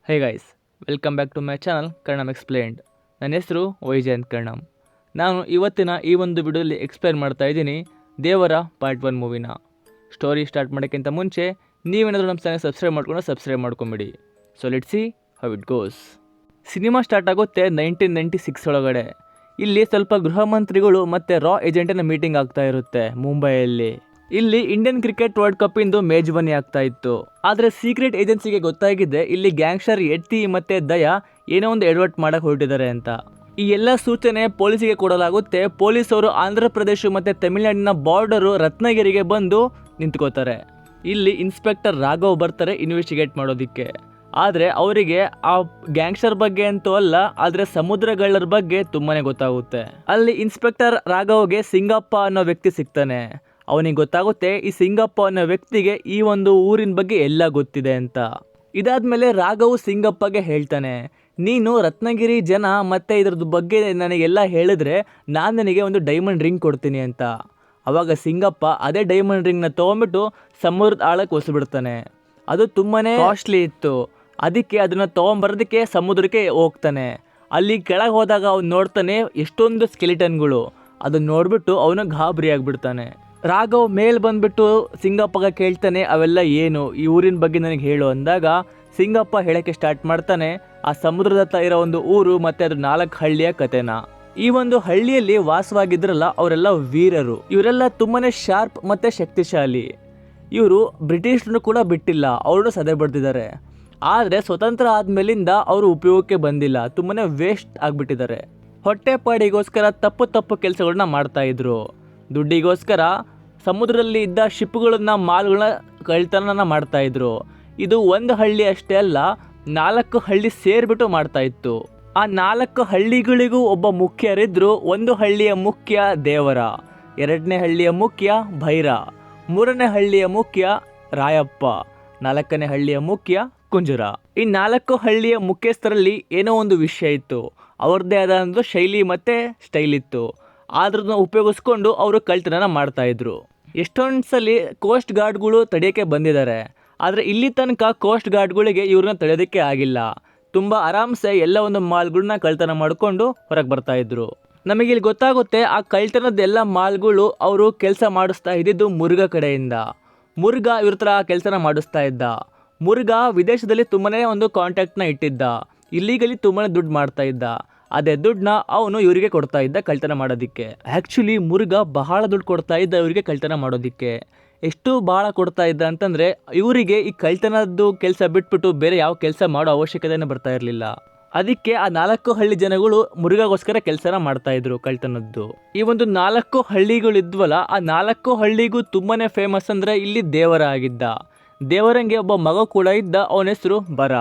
Hey guys, welcome back to my channel Karnam explained. ನನ್ನ ಹೆಸರು ವೈಜಯಂತ್ ಕರ್ಣಮ್. ನಾನು ಇವತ್ತಿನ ಈ ಒಂದು ವಿಡಿಯೋಲಿ ಎಕ್ಸ್ಪ್ಲೇನ್ ಮಾಡ್ತಾ ಇದ್ದೀನಿ ದೇವರ ಪಾರ್ಟ್ 1 ಮೂವಿನ. ಸ್ಟೋರಿ ಸ್ಟಾರ್ಟ್ ಮಾಡೋಕ್ಕಿಂತ ಮುಂಚೆ ನೀವೇನಾದರೂ ನಮ್ಮ ಚಾನಲ್ ಸಬ್ಸ್ಕ್ರೈಬ್ ಮಾಡ್ಕೊಂಬಿಡಿ. So let's see how it goes. Cinema start ಆಗುತ್ತೆ 1996 ಒಳಗಡೆ. ಇಲ್ಲಿ ಸ್ವಲ್ಪ ಗೃಹ ಮಂತ್ರಿಗಳು ಮತ್ತು ರಾ ಏಜೆಂಟಿನ ಮೀಟಿಂಗ್ ಆಗ್ತಾ ಇರುತ್ತೆ ಮುಂಬೈಯಲ್ಲಿ. ಇಲ್ಲಿ ಇಂಡಿಯನ್ ಕ್ರಿಕೆಟ್ ವರ್ಲ್ಡ್ ಕಪ್ ಇಂದು ಮೇಜಬಾನಿ ಆಗ್ತಾ ಇತ್ತು. ಆದರೆ ಸೀಕ್ರೆಟ್ ಏಜೆನ್ಸಿಗೆ ಗೊತ್ತಾಗಿದೆ ಇಲ್ಲಿ ಗ್ಯಾಂಗ್ಸ್ಟರ್ ಎತ್ತಿ ಮತ್ತೆ ದಯಾ ಏನೋ ಒಂದು ಎಡವಟ್ ಮಾಡಕ್ಕೆ ಹೊರಟಿದ್ದಾರೆ ಅಂತ. ಈ ಎಲ್ಲ ಸೂಚನೆ ಪೊಲೀಸಿಗೆ ಕೊಡಲಾಗುತ್ತೆ. ಪೊಲೀಸರು ಆಂಧ್ರ ಪ್ರದೇಶ ಮತ್ತೆ ತಮಿಳುನಾಡಿನ ಬಾರ್ಡರು ರತ್ನಗಿರಿಗೆ ಬಂದು ನಿಂತ್ಕೋತಾರೆ. ಇಲ್ಲಿ ಇನ್ಸ್ಪೆಕ್ಟರ್ ರಾಘವ್ ಬರ್ತಾರೆ ಇನ್ವೆಸ್ಟಿಗೇಟ್ ಮಾಡೋದಿಕ್ಕೆ. ಆದರೆ ಅವರಿಗೆ ಆ ಗ್ಯಾಂಗ್ಸ್ಟರ್ ಬಗ್ಗೆ ಅಂತೂ ಅಲ್ಲ, ಆದರೆ ಸಮುದ್ರಗಳರ ಬಗ್ಗೆ ತುಂಬಾನೇ ಗೊತ್ತಾಗುತ್ತೆ. ಅಲ್ಲಿ ಇನ್ಸ್ಪೆಕ್ಟರ್ ರಾಘವ್ಗೆ ಸಿಂಗಪ್ಪ ಅನ್ನೋ ವ್ಯಕ್ತಿ ಸಿಗ್ತಾನೆ. ಅವನಿಗೆ ಗೊತ್ತಾಗುತ್ತೆ ಈ ಸಿಂಗಪ್ಪ ಅನ್ನೋ ವ್ಯಕ್ತಿಗೆ ಈ ಒಂದು ಊರಿನ ಬಗ್ಗೆ ಎಲ್ಲ ಗೊತ್ತಿದೆ ಅಂತ. ಇದಾದ್ಮೇಲೆ ರಾಘವ್ ಸಿಂಗಪ್ಪಗೆ ಹೇಳ್ತಾನೆ, ನೀನು ರತ್ನಗಿರಿ ಜನ ಮತ್ತೆ ಇದ್ರದ್ದು ಬಗ್ಗೆ ನನಗೆಲ್ಲ ಹೇಳಿದ್ರೆ ನಾನು ನನಗೆ ಒಂದು ಡೈಮಂಡ್ ರಿಂಗ್ ಕೊಡ್ತೀನಿ ಅಂತ. ಅವಾಗ ಸಿಂಗಪ್ಪ ಅದೇ ಡೈಮಂಡ್ ರಿಂಗ್ನ ತೊಗೊಂಡ್ಬಿಟ್ಟು ಸಮುದ್ರದ ಆಳಕ್ಕೆ ಒಸಿಬಿಡ್ತಾನೆ. ಅದು ತುಂಬಾನೇ ಕಾಸ್ಟ್ಲಿ ಇತ್ತು. ಅದಕ್ಕೆ ಅದನ್ನು ತೊಗೊಂಬರೋದಕ್ಕೆ ಸಮುದ್ರಕ್ಕೆ ಹೋಗ್ತಾನೆ. ಅಲ್ಲಿ ಕೆಳಗೆ ಹೋದಾಗ ಅವ್ನು ನೋಡ್ತಾನೆ ಎಷ್ಟೊಂದು ಸ್ಕೆಲಿಟನ್ಗಳು. ಅದನ್ನ ನೋಡ್ಬಿಟ್ಟು ಅವನು ಗಾಬರಿ ಆಗಿಬಿಡ್ತಾನೆ. ರಾಘವ್ ಮೇಲ್ ಬಂದ್ಬಿಟ್ಟು ಸಿಂಗಪ್ಪಗೆ ಕೇಳ್ತಾನೆ ಅವೆಲ್ಲ ಏನು, ಈ ಊರಿನ ಬಗ್ಗೆ ನನಗೆ ಹೇಳು ಅಂದಾಗ ಸಿಂಗಪ್ಪ ಹೇಳಕ್ಕೆ ಸ್ಟಾರ್ಟ್ ಮಾಡ್ತಾನೆ ಆ ಸಮುದ್ರದ ಹತ್ರ ಇರೋ ಒಂದು ಊರು ಮತ್ತೆ ಅದ್ರ 4 ಹಳ್ಳಿಯ ಕಥೆನ. ಈ ಒಂದು ಹಳ್ಳಿಯಲ್ಲಿ ವಾಸವಾಗಿದ್ರಲ್ಲ ಅವರೆಲ್ಲ ವೀರರು. ಇವರೆಲ್ಲ ತುಂಬಾನೇ ಶಾರ್ಪ್ ಮತ್ತೆ ಶಕ್ತಿಶಾಲಿ. ಇವರು ಬ್ರಿಟಿಷರನ್ನು ಕೂಡ ಬಿಟ್ಟಿಲ್ಲ, ಅವ್ರನ್ನು ಸದೆ ಬಡ್ದಿದ್ದಾರೆ. ಆದರೆ ಸ್ವತಂತ್ರ ಆದ್ಮೇಲಿಂದ ಅವರು ಉಪಯೋಗಕ್ಕೆ ಬಂದಿಲ್ಲ, ತುಂಬಾನೇ ವೇಸ್ಟ್ ಆಗಿಬಿಟ್ಟಿದ್ದಾರೆ. ಹೊಟ್ಟೆಪಾಡಿಗೋಸ್ಕರ ತಪ್ಪು ಕೆಲಸಗಳನ್ನ ಮಾಡ್ತಾ ಇದ್ರು. ದುಡ್ಡಿಗೋಸ್ಕರ ಸಮುದ್ರದಲ್ಲಿ ಇದ್ದ ಶಿಪ್ಗಳನ್ನ ಮಾಲ್ಗಳನ್ನ ಕಳ್ತನ ಮಾಡ್ತಾ ಇದ್ರು. ಇದು ಒಂದು ಹಳ್ಳಿ ಅಷ್ಟೇ ಅಲ್ಲ, 4 ಹಳ್ಳಿ ಸೇರ್ಬಿಟ್ಟು ಮಾಡ್ತಾ ಇತ್ತು. ಆ 4 ಹಳ್ಳಿಗಳಿಗೂ ಒಬ್ಬ ಮುಖ್ಯರಿದ್ರು. ಒಂದು ಹಳ್ಳಿಯ ಮುಖ್ಯ ದೇವರ, 2ನೇ ಹಳ್ಳಿಯ ಮುಖ್ಯ ಭೈರ, 3ನೇ ಹಳ್ಳಿಯ ಮುಖ್ಯ ರಾಯಪ್ಪ, 4ನೇ ಹಳ್ಳಿಯ ಮುಖ್ಯ ಕುಂಜುರ. ಈ 4 ಹಳ್ಳಿಯ ಮುಖ್ಯಸ್ಥರಲ್ಲಿ ಏನೋ ಒಂದು ವಿಷಯ ಇತ್ತು. ಅವ್ರದ್ದೇ ಆದ ಒಂದು ಶೈಲಿ ಮತ್ತೆ ಸ್ಟೈಲ್ ಇತ್ತು. ಆದ್ರನ್ನ ಉಪಯೋಗಿಸ್ಕೊಂಡು ಅವರು ಕಳ್ತನ ಮಾಡ್ತಾ ಇದ್ರು. ಎಷ್ಟೊಂದು ಸಲ ಕೋಸ್ಟ್ ಗಾರ್ಡ್ಗಳು ತಡೆಯೋಕ್ಕೆ ಬಂದಿದ್ದಾರೆ. ಆದರೆ ಇಲ್ಲಿ ತನಕ ಕೋಸ್ಟ್ ಗಾರ್ಡ್ಗಳಿಗೆ ಇವ್ರನ್ನ ತಡೆಯೋದಕ್ಕೆ ಆಗಿಲ್ಲ. ತುಂಬ ಆರಾಮ್ಸೆ ಎಲ್ಲ ಒಂದು ಮಾಲ್ಗಳನ್ನ ಕಳ್ತನ ಮಾಡಿಕೊಂಡು ಹೊರಗೆ ಬರ್ತಾ ಇದ್ರು. ನಮಗಿಲ್ಲಿ ಗೊತ್ತಾಗುತ್ತೆ ಆ ಕಳ್ತನದೆಲ್ಲ ಮಾಲ್ಗಳು ಅವರು ಕೆಲಸ ಮಾಡಿಸ್ತಾ ಇದ್ದಿದ್ದು ಮುರುಘಾ ಕಡೆಯಿಂದ. ಮುರುಘಾ ಇವ್ರ ಹತ್ರ ಕೆಲಸನ ಮಾಡಿಸ್ತಾ ಇದ್ದ. ಮುರುಘಾ ವಿದೇಶದಲ್ಲಿ ತುಂಬಾನೇ ಒಂದು ಕಾಂಟ್ಯಾಕ್ಟ್ನ ಇಟ್ಟಿದ್ದ. ಇಲ್ಲಿಗಲಿ ತುಂಬಾನೇ ದುಡ್ಡು ಮಾಡ್ತಾ ಇದ್ದ. ಅದೇ ದುಡ್ಡನ್ನ ಅವನು ಇವರಿಗೆ ಕೊಡ್ತಾ ಇದ್ದ ಕಳ್ತನ ಮಾಡೋದಕ್ಕೆ. ಆ್ಯಕ್ಚುಲಿ ಮುರುಘಾ ಬಹಳ ದುಡ್ಡು ಕೊಡ್ತಾ ಇದ್ದ ಇವರಿಗೆ ಕಳ್ತನ ಮಾಡೋದಕ್ಕೆ. ಎಷ್ಟು ಭಾಳ ಕೊಡ್ತಾ ಇದ್ದ ಅಂತಂದರೆ ಇವರಿಗೆ ಈ ಕಳ್ತನದ್ದು ಕೆಲಸ ಬಿಟ್ಬಿಟ್ಟು ಬೇರೆ ಯಾವ ಕೆಲಸ ಮಾಡೋ ಅವಶ್ಯಕತೆನೇ ಬರ್ತಾ ಇರಲಿಲ್ಲ. ಅದಕ್ಕೆ ಆ 4 ಹಳ್ಳಿ ಜನಗಳು ಮುರುಘಾಗೋಸ್ಕರ ಕೆಲಸನ ಮಾಡ್ತಾ ಇದ್ರು ಕಳ್ತನದ್ದು. ಈ ಒಂದು 4 ಹಳ್ಳಿಗಳಿದ್ವಲ್ಲ, ಆ 4 ಹಳ್ಳಿಗೂ ತುಂಬಾನೇ ಫೇಮಸ್ ಅಂದರೆ ಇಲ್ಲಿ ದೇವರ ಆಗಿದ್ದ. ದೇವರಂಗೆ ಒಬ್ಬ ಮಗ ಕೂಡ ಇದ್ದ, ಅವನ ಹೆಸರು ಬರ.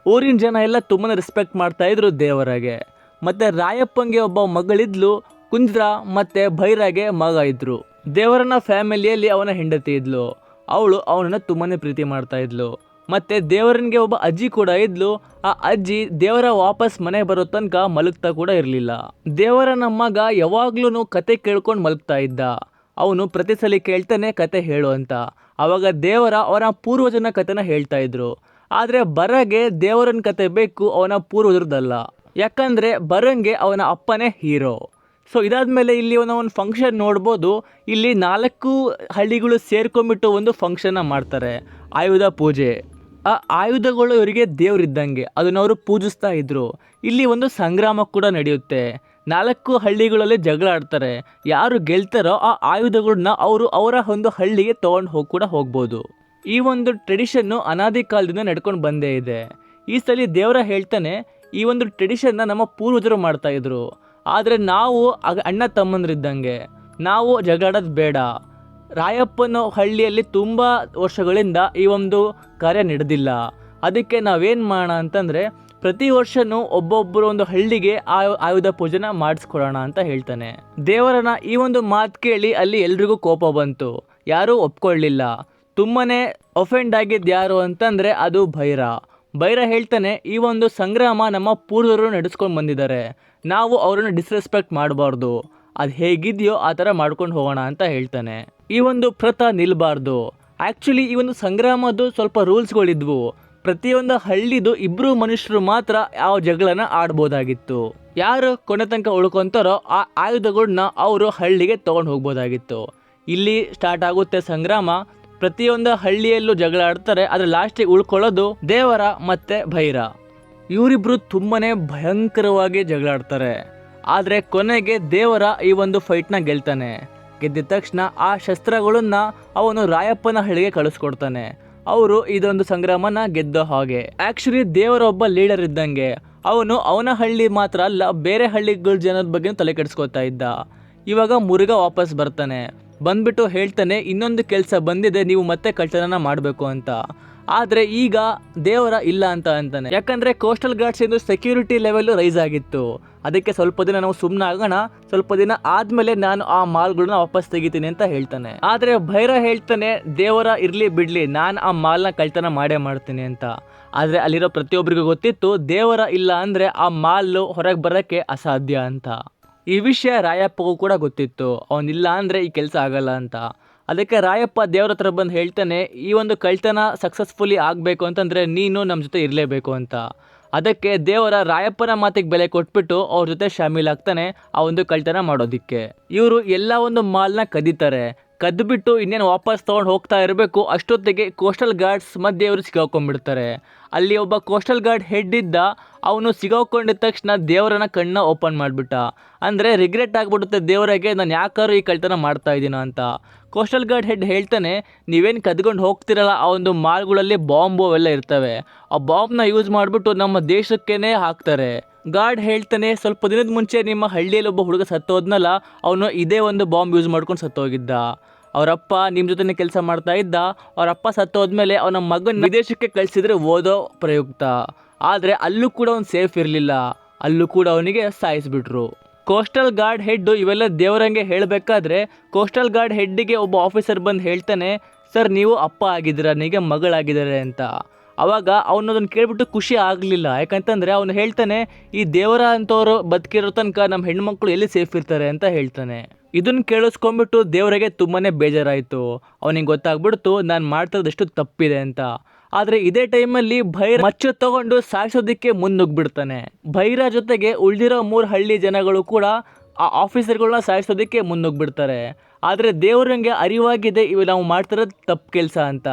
ಊರಿನ ಜನ ಎಲ್ಲ ತುಂಬಾನೇ ರೆಸ್ಪೆಕ್ಟ್ ಮಾಡ್ತಾ ಇದ್ರು ದೇವರಾಗೆ. ಮತ್ತೆ ರಾಯಪ್ಪಂಗೆ ಒಬ್ಬ ಮಗಳಿದ್ಲು, ಕುಂಜ್ರ ಮತ್ತೆ ಭೈರಾಗೆ ಮಗ ಇದ್ರು. ದೇವರನ ಫ್ಯಾಮಿಲಿಯಲ್ಲಿ ಅವನ ಹೆಂಡತಿ ಇದ್ಲು. ಅವಳು ಅವನನ್ನ ತುಂಬಾನೇ ಪ್ರೀತಿ ಮಾಡ್ತಾ ಇದ್ಲು. ಮತ್ತೆ ದೇವರನ್ಗೆ ಒಬ್ಬ ಅಜ್ಜಿ ಕೂಡ ಇದ್ಲು. ಆ ಅಜ್ಜಿ ದೇವರ ವಾಪಸ್ ಮನೆ ಬರೋ ತನಕ ಮಲಗ್ತಾ ಕೂಡ ಇರಲಿಲ್ಲ. ದೇವರನ ಮಗ ಯಾವಾಗ್ಲೂ ಕತೆ ಕೇಳ್ಕೊಂಡು ಮಲಗ್ತಾ ಇದ್ದ. ಅವನು ಪ್ರತಿ ಸಲ ಕೇಳ್ತಾನೆ ಕತೆ ಹೇಳು ಅಂತ. ಅವಾಗ ದೇವರ ಅವನ ಪೂರ್ವಜನ ಕತೆನ ಹೇಳ್ತಾ ಇದ್ರು. ಆದರೆ ಬರಗೆ ದೇವರನ ಕತೆ ಬೇಕು, ಅವನ ಪೂರ್ವಜರದಲ್ಲ. ಯಾಕಂದರೆ ಬರಂಗೆ ಅವನ ಅಪ್ಪನೇ ಹೀರೋ. ಸೊ ಇದಾದ್ಮೇಲೆ ಇಲ್ಲಿ ಒಂದು ಫಂಕ್ಷನ್ ನೋಡ್ಬೋದು. ಇಲ್ಲಿ 4 ಹಳ್ಳಿಗಳು ಸೇರ್ಕೊಂಡ್ಬಿಟ್ಟು ಒಂದು ಫಂಕ್ಷನ್ನ ಮಾಡ್ತಾರೆ, ಆಯುಧ ಪೂಜೆ. ಆ ಆಯುಧಗಳು ಇವರಿಗೆ ದೇವರಿದ್ದಂಗೆ, ಅದನ್ನ ಅವರು ಪೂಜಿಸ್ತಾ ಇದ್ರು. ಇಲ್ಲಿ ಒಂದು ಸಂಗ್ರಾಮ ಕೂಡ ನಡೆಯುತ್ತೆ. 4 ಹಳ್ಳಿಗಳಲ್ಲಿ ಜಗಳ ಆಡ್ತಾರೆ. ಯಾರು ಗೆಲ್ತಾರೋ ಆ ಆಯುಧಗಳನ್ನ ಅವರು ಅವರ ಒಂದು ಹಳ್ಳಿಗೆ ತೊಗೊಂಡು ಕೂಡ ಹೋಗ್ಬೋದು. ಈ ಒಂದು ಟ್ರೆಡಿಷನ್ನು ಅನಾದಿ ಕಾಲದಿಂದ ನಡ್ಕೊಂಡು ಬಂದೇ ಇದೆ. ಈ ಸಲ ದೇವರ ಹೇಳ್ತಾನೆ ಈ ಒಂದು ಟ್ರೆಡಿಷನ್ನ ನಮ್ಮ ಪೂರ್ವಜರು ಮಾಡ್ತಾ ಇದ್ರು. ಆದರೆ ನಾವು ಅಣ್ಣ ತಮ್ಮಂದ್ರಿದ್ದಂಗೆ, ನಾವು ಜಗಳಾಡೋದು ಬೇಡ. ರಾಯಪ್ಪನ ಹಳ್ಳಿಯಲ್ಲಿ ತುಂಬ ವರ್ಷಗಳಿಂದ ಈ ಒಂದು ಕಾರ್ಯ ನಡೆದಿಲ್ಲ. ಅದಕ್ಕೆ ನಾವೇನು ಮಾಡೋಣ ಅಂತಂದರೆ ಪ್ರತಿ ವರ್ಷವೂ ಒಬ್ಬೊಬ್ಬರು ಒಂದು ಹಳ್ಳಿಗೆ ಆಯುಧ ಪೂಜೆನ ಮಾಡಿಸ್ಕೊಡೋಣ ಅಂತ ಹೇಳ್ತಾನೆ. ದೇವರನ ಈ ಒಂದು ಮಾತು ಕೇಳಿ ಅಲ್ಲಿ ಎಲ್ರಿಗೂ ಕೋಪ ಬಂತು. ಯಾರೂ ಒಪ್ಕೊಳ್ಳಿಲ್ಲ. ತುಂಬಾನೇ ಒಫೆಂಡ್ ಆಗಿದ್ದು ಯಾರು ಅಂತಂದರೆ ಅದು ಭೈರ. ಭೈರ ಹೇಳ್ತಾನೆ ಈ ಒಂದು ಸಂಗ್ರಾಮ ನಮ್ಮ ಪೂರ್ವಜರು ನಡೆಸ್ಕೊಂಡು ಬಂದಿದ್ದಾರೆ, ನಾವು ಅವರನ್ನು ಡಿಸ್ರೆಸ್ಪೆಕ್ಟ್ ಮಾಡಬಾರ್ದು, ಅದು ಹೇಗಿದೆಯೋ ಆ ಥರ ಮಾಡ್ಕೊಂಡು ಹೋಗೋಣ ಅಂತ ಹೇಳ್ತಾನೆ. ಈ ಒಂದು ಪ್ರಥ ನಿಲ್ಲಬಾರ್ದು. ಆ್ಯಕ್ಚುಲಿ ಈ ಒಂದು ಸಂಗ್ರಾಮದ್ದು ಸ್ವಲ್ಪ ರೂಲ್ಸ್ಗಳಿದ್ವು. ಪ್ರತಿಯೊಂದು ಹಳ್ಳಿದು ಇಬ್ರು ಮನುಷ್ಯರು ಮಾತ್ರ ಯಾವ ಜಗಳನ ಆಡ್ಬೋದಾಗಿತ್ತು. ಯಾರು ಕೊನೆ ತನಕ ಉಳ್ಕೊಂತಾರೋ ಆ ಆಯುಧಗಳನ್ನ ಅವರು ಹಳ್ಳಿಗೆ ತಗೊಂಡು ಹೋಗ್ಬೋದಾಗಿತ್ತು. ಇಲ್ಲಿ ಸ್ಟಾರ್ಟ್ ಆಗುತ್ತೆ ಸಂಗ್ರಾಮ. ಪ್ರತಿಯೊಂದು ಹಳ್ಳಿಯಲ್ಲೂ ಜಗಳ ಆಡ್ತಾರೆ. ಅದ್ರ ಲಾಸ್ಟಿಗೆ ಉಳ್ಕೊಳ್ಳೋದು ದೇವರ ಮತ್ತೆ ಭೈರ. ಇವರಿಬ್ರು ತುಂಬಾನೇ ಭಯಂಕರವಾಗಿ ಜಗಳ ಆಡ್ತಾರೆ. ಆದರೆ ಕೊನೆಗೆ ದೇವರ ಈ ಒಂದು ಫೈಟ್ನ ಗೆಲ್ತಾನೆ. ಗೆದ್ದಿದ ತಕ್ಷಣ ಆ ಶಸ್ತ್ರಗಳನ್ನ ಅವನು ರಾಯಪ್ಪನ ಹಳ್ಳಿಗೆ ಕಳಿಸ್ಕೊಡ್ತಾನೆ. ಅವರು ಇದೊಂದು ಸಂಗ್ರಾಮನ ಗೆದ್ದ ಹಾಗೆ. ಆಕ್ಚುಲಿ ದೇವರ ಒಬ್ಬ ಲೀಡರ್ ಇದ್ದಂಗೆ. ಅವನು ಅವನ ಹಳ್ಳಿ ಮಾತ್ರ ಅಲ್ಲ, ಬೇರೆ ಹಳ್ಳಿಗಳ ಜನದ ಬಗ್ಗೆ ತಲೆ ಕೆಡಿಸ್ಕೊತಾ ಇದ್ದ. ಇವಾಗ ಮುರುಘ ವಾಪಸ್ ಬರ್ತಾನೆ. ಬಂದ್ಬಿಟ್ಟು ಹೇಳ್ತಾನೆ, ಇನ್ನೊಂದು ಕೆಲಸ ಬಂದಿದೆ, ನೀವು ಮತ್ತೆ ಕಳ್ತನ ಮಾಡಬೇಕು ಅಂತ. ಆದರೆ ಈಗ ದೇವರ ಇಲ್ಲ ಅಂತ ಅಂತಾನೆ. ಯಾಕಂದರೆ ಕೋಸ್ಟಲ್ ಗಾರ್ಡ್ಸ್ ಇಂದು ಸೆಕ್ಯೂರಿಟಿ ಲೆವೆಲ್ ರೈಸ್ ಆಗಿತ್ತು. ಅದಕ್ಕೆ ಸ್ವಲ್ಪ ದಿನ ನಾವು ಸುಮ್ಮನೆ ಆಗೋಣ, ಸ್ವಲ್ಪ ದಿನ ಆದಮೇಲೆ ನಾನು ಆ ಮಾಲ್ಗಳನ್ನ ವಾಪಸ್ ತೆಗಿತೀನಿ ಅಂತ ಹೇಳ್ತಾನೆ. ಆದರೆ ಭೈರ ಹೇಳ್ತಾನೆ, ದೇವರ ಇರಲಿ ಬಿಡಲಿ, ನಾನು ಆ ಮಾಲ್ನ ಕಳ್ತನ ಮಾಡೇ ಮಾಡ್ತೀನಿ ಅಂತ. ಆದರೆ ಅಲ್ಲಿರೋ ಪ್ರತಿಯೊಬ್ಬರಿಗೂ ಗೊತ್ತಿತ್ತು, ದೇವರ ಇಲ್ಲ ಅಂದರೆ ಆ ಮಾಲ್ ಹೊರಗೆ ಬರೋಕ್ಕೆ ಅಸಾಧ್ಯ ಅಂತ. ಈ ವಿಷಯ ರಾಯಪ್ಪಗೂ ಕೂಡ ಗೊತ್ತಿತ್ತು, ಅವನಿಲ್ಲ ಅಂದರೆ ಈ ಕೆಲಸ ಆಗಲ್ಲ ಅಂತ. ಅದಕ್ಕೆ ರಾಯಪ್ಪ ದೇವ್ರ ಹತ್ರ ಬಂದು ಹೇಳ್ತಾನೆ, ಈ ಒಂದು ಕಳ್ತನ ಸಕ್ಸಸ್ಫುಲಿ ಆಗಬೇಕು ಅಂತಂದರೆ ನೀನು ನಮ್ಮ ಜೊತೆ ಇರಲೇಬೇಕು ಅಂತ. ಅದಕ್ಕೆ ದೇವರ ರಾಯಪ್ಪನ ಮಾತಿಗೆ ಬೆಲೆ ಕೊಟ್ಬಿಟ್ಟು ಅವ್ರ ಜೊತೆ ಶಾಮೀಲಾಗ್ತಾನೆ ಆ ಒಂದು ಕಳ್ತನ ಮಾಡೋದಕ್ಕೆ. ಇವರು ಎಲ್ಲ ಒಂದು ಮಾಲ್ನ ಕದೀತಾರೆ. ಕದ್ದುಬಿಟ್ಟು ಇನ್ನೇನು ವಾಪಸ್ ತೊಗೊಂಡು ಹೋಗ್ತಾ ಇರಬೇಕು, ಅಷ್ಟೊತ್ತಿಗೆ ಕೋಸ್ಟಲ್ ಗಾರ್ಡ್ಸ್ ಮಧ್ಯೆ ಇವರು ಸಿಗಾಕೊಂಡ್ಬಿಡ್ತಾರೆ. ಅಲ್ಲಿ ಒಬ್ಬ ಕೋಸ್ಟಲ್ ಗಾರ್ಡ್ ಹೆಡ್ ಇದ್ದ, ಅವನು ಸಿಗಾಕೊಂಡಿದ್ದ ತಕ್ಷಣ ದೇವರನ್ನ ಕಣ್ಣ ಓಪನ್ ಮಾಡಿಬಿಟ್ಟ. ಅಂದರೆ ರಿಗ್ರೆಟ್ ಆಗಿಬಿಡುತ್ತೆ ದೇವರಿಗೆ, ನಾನು ಯಾಕಾರು ಈ ಕಳ್ತನ ಮಾಡ್ತಾ ಇದ್ದೀನ ಅಂತ. ಕೋಸ್ಟಲ್ ಗಾರ್ಡ್ ಹೆಡ್ ಹೇಳ್ತಾನೆ, ನೀವೇನು ಕದ್ಕೊಂಡು ಹೋಗ್ತಿರಲ್ಲ, ಆ ಒಂದು ಮಾಲ್ಗಳಲ್ಲಿ ಬಾಂಬು ಅವೆಲ್ಲ ಇರ್ತವೆ, ಆ ಬಾಂಬ್ನ ಯೂಸ್ ಮಾಡಿಬಿಟ್ಟು ನಮ್ಮ ದೇಶಕ್ಕೇ ಹಾಕ್ತಾರೆ. ಗಾರ್ಡ್ ಹೇಳ್ತಾನೆ, ಸ್ವಲ್ಪ ದಿನದ ಮುಂಚೆ ನಿಮ್ಮ ಹಳ್ಳಿಯಲ್ಲಿ ಒಬ್ಬ ಹುಡುಗ ಸತ್ತೋದ್ನಲ್ಲ, ಅವನು ಇದೇ ಒಂದು ಬಾಂಬ್ ಯೂಸ್ ಮಾಡ್ಕೊಂಡು ಸತ್ತೋಗಿದ್ದ. ಅವರಪ್ಪ ನಿಮ್ಮ ಜೊತೆ ಕೆಲಸ ಮಾಡ್ತಾ ಇದ್ದ. ಅವರಪ್ಪ ಸತ್ತೋದ್ಮೇಲೆ ಅವನ ಮಗನ ವಿದೇಶಕ್ಕೆ ಕಳಿಸಿದ್ರೆ ಓದೋ ಪ್ರಯುಕ್ತ. ಆದರೆ ಅಲ್ಲೂ ಕೂಡ ಅವ್ನು ಸೇಫ್ ಇರಲಿಲ್ಲ, ಅಲ್ಲೂ ಕೂಡ ಅವನಿಗೆ ಸಾಯಿಸಿಬಿಟ್ರು. ಕೋಸ್ಟಲ್ ಗಾರ್ಡ್ ಹೆಡ್ ಇವೆಲ್ಲ ದೇವರಂಗೆ ಹೇಳಬೇಕಾದ್ರೆ ಕೋಸ್ಟಲ್ ಗಾರ್ಡ್ ಹೆಡ್ಡಿಗೆ ಒಬ್ಬ ಆಫೀಸರ್ ಬಂದು ಹೇಳ್ತಾನೆ, ಸರ್ ನೀವು ಅಪ್ಪ ಆಗಿದ್ದೀರಾ, ನನಗೆ ಮಗಳಾಗಿದ್ದಾರೆ ಅಂತ. ಅವಾಗ ಅವನದನ್ನು ಕೇಳ್ಬಿಟ್ಟು ಖುಷಿ ಆಗಲಿಲ್ಲ. ಯಾಕಂತಂದರೆ ಅವನು ಹೇಳ್ತಾನೆ, ಈ ದೇವರ ಅಂತವರು ಬದುಕಿರೋ ತನಕ ನಮ್ಮ ಹೆಣ್ಮಕ್ಳು ಎಲ್ಲಿ ಸೇಫ್ ಇರ್ತಾರೆ ಅಂತ ಹೇಳ್ತಾನೆ. ಇದನ್ನು ಕೇಳಿಸ್ಕೊಂಡ್ಬಿಟ್ಟು ದೇವರಿಗೆ ತುಂಬಾ ಬೇಜಾರಾಯಿತು. ಅವನಿಗೆ ಗೊತ್ತಾಗ್ಬಿಡ್ತು ನಾನು ಮಾಡ್ತಿರೋದೆಷ್ಟು ತಪ್ಪಿದೆ ಅಂತ. ಆದರೆ ಇದೇ ಟೈಮಲ್ಲಿ ಭೈರ ಮಚ್ಚು ತಗೊಂಡು ಸಾಯಿಸೋದಕ್ಕೆ ಮುನ್ನುಗ್ಬಿಡ್ತಾನೆ. ಭೈರ ಜೊತೆಗೆ ಉಳಿದಿರೋ 3 ಹಳ್ಳಿ ಜನಗಳು ಕೂಡ ಆ ಆಫೀಸರ್ಗಳನ್ನ ಸಾಯಿಸೋದಕ್ಕೆ ಮುನ್ನುಗ್ಬಿಡ್ತಾರೆ. ಆದರೆ ದೇವರಂಗೆ ಅರಿವಾಗಿದೆ ಇವು ನಾವು ಮಾಡ್ತಿರೋದು ತಪ್ಪು ಕೆಲಸ ಅಂತ.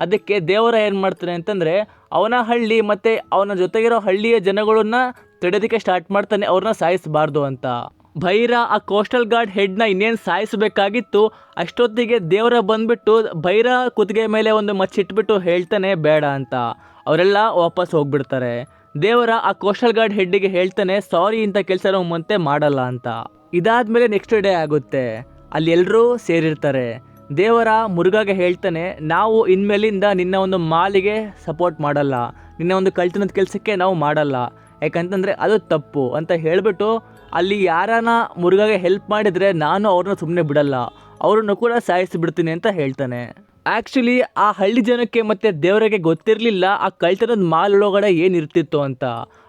ಅದಕ್ಕೆ ದೇವರ ಏನು ಮಾಡ್ತಾನೆ ಅಂತಂದರೆ ಅವನ ಹಳ್ಳಿ ಮತ್ತು ಅವನ ಜೊತೆಗಿರೋ ಹಳ್ಳಿಯ ಜನಗಳನ್ನ ತಡೆಯೋದಕ್ಕೆ ಸ್ಟಾರ್ಟ್ ಮಾಡ್ತಾನೆ, ಅವ್ರನ್ನ ಸಾಯಿಸಬಾರ್ದು ಅಂತ. ಭೈರ ಆ ಕೋಸ್ಟಲ್ ಗಾರ್ಡ್ ಹೆಡ್ನ ಇನ್ನೇನು ಸಾಯಿಸಬೇಕಾಗಿತ್ತು, ಅಷ್ಟೊತ್ತಿಗೆ ದೇವರ ಬಂದ್ಬಿಟ್ಟು ಭೈರ ಕುತ್ತಿಗೆ ಮೇಲೆ ಒಂದು ಮಚ್ಚಿಟ್ಬಿಟ್ಟು ಹೇಳ್ತಾನೆ ಬೇಡ ಅಂತ. ಅವರೆಲ್ಲ ವಾಪಸ್ ಹೋಗ್ಬಿಡ್ತಾರೆ. ದೇವರ ಆ ಕೋಸ್ಟಲ್ ಗಾರ್ಡ್ ಹೆಡ್ಡಿಗೆ ಹೇಳ್ತಾನೆ, ಸಾರಿ, ಇಂಥ ಕೆಲಸ ನಾವು ಮತ್ತೆ ಮಾಡಲ್ಲ ಅಂತ. ಇದಾದ್ಮೇಲೆ ನೆಕ್ಸ್ಟ್ ಡೇ ಆಗುತ್ತೆ. ಅಲ್ಲಿ ಎಲ್ಲರೂ ಸೇರಿರ್ತಾರೆ. ದೇವರ ಮುರುಘಾಗೆ ಹೇಳ್ತಾನೆ, ನಾವು ಇನ್ಮೇಲಿಂದ ನಿನ್ನ ಒಂದು ಮಾಲಿಗೆ ಸಪೋರ್ಟ್ ಮಾಡಲ್ಲ, ನಿನ್ನ ಒಂದು ಕಳ್ತನದ ಕೆಲಸಕ್ಕೆ ನಾವು ಮಾಡಲ್ಲ, ಯಾಕಂತಂದರೆ ಅದು ತಪ್ಪು ಅಂತ ಹೇಳಿಬಿಟ್ಟು ಅಲ್ಲಿ ಯಾರನ್ನ ಮುರುಘಾಗೆ ಹೆಲ್ಪ್ ಮಾಡಿದರೆ ನಾನು ಅವ್ರನ್ನ ಸುಮ್ಮನೆ ಬಿಡಲ್ಲ, ಅವ್ರನ್ನು ಕೂಡ ಸಾಯಿಸಿಬಿಡ್ತೀನಿ ಅಂತ ಹೇಳ್ತಾನೆ. ಆ್ಯಕ್ಚುಲಿ ಆ ಹಳ್ಳಿ ಜನಕ್ಕೆ ಮತ್ತು ದೇವರಿಗೆ ಗೊತ್ತಿರಲಿಲ್ಲ ಆ ಕಳ್ತನದ ಮಾಲ್ ಒಳಗಡೆ ಏನಿರ್ತಿತ್ತು ಅಂತ.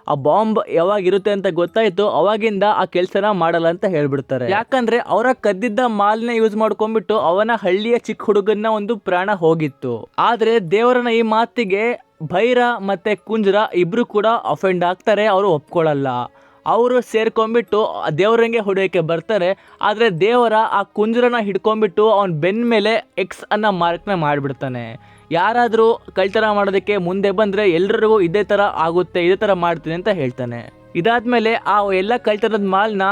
ಆ ಬಾಂಬ್ ಯಾವಾಗಿರುತ್ತೆ ಅಂತ ಗೊತ್ತಾಯಿತು, ಅವಾಗಿಂದ ಆ ಕೆಲಸನ ಮಾಡಲ್ಲ ಅಂತ ಹೇಳ್ಬಿಡ್ತಾರೆ. ಯಾಕಂದರೆ ಅವರ ಕದ್ದಿದ್ದ ಮಾಲ್ನ ಯೂಸ್ ಮಾಡ್ಕೊಂಡ್ಬಿಟ್ಟು ಅವನ ಹಳ್ಳಿಯ ಚಿಕ್ಕ ಹುಡುಗನ ಒಂದು ಪ್ರಾಣ ಹೋಗಿತ್ತು. ಆದರೆ ದೇವರನ ಈ ಮಾತಿಗೆ ಭೈರ ಮತ್ತು ಕುಂಜರ ಇಬ್ಬರು ಕೂಡ ಅಫೆಂಡ್ ಆಗ್ತಾರೆ. ಅವರು ಒಪ್ಕೊಳ್ಳಲ್ಲ. ಅವರು ಸೇರ್ಕೊಂಡ್ಬಿಟ್ಟು ದೇವರಂಗೆ ಹೊಡೆಯೋಕ್ಕೆ ಬರ್ತಾರೆ. ಆದರೆ ದೇವರ ಆ ಕುಂಜರನ ಹಿಡ್ಕೊಂಡ್ಬಿಟ್ಟು ಅವನ ಬೆನ್ನ ಮೇಲೆ ಎಕ್ಸ್ ಅನ್ನೋ ಮಾರ್ಕ್ನ ಮಾಡಿಬಿಡ್ತಾನೆ. ಯಾರಾದರೂ ಕಳ್ತನ ಮಾಡೋದಕ್ಕೆ ಮುಂದೆ ಬಂದರೆ ಎಲ್ರಿಗೂ ಇದೇ ಥರ ಆಗುತ್ತೆ, ಇದೇ ಥರ ಮಾಡ್ತೀನಿ ಅಂತ ಹೇಳ್ತಾನೆ. ಇದಾದಮೇಲೆ ಆ ಎಲ್ಲ ಕಳ್ತನದ ಮಾಲ್ನ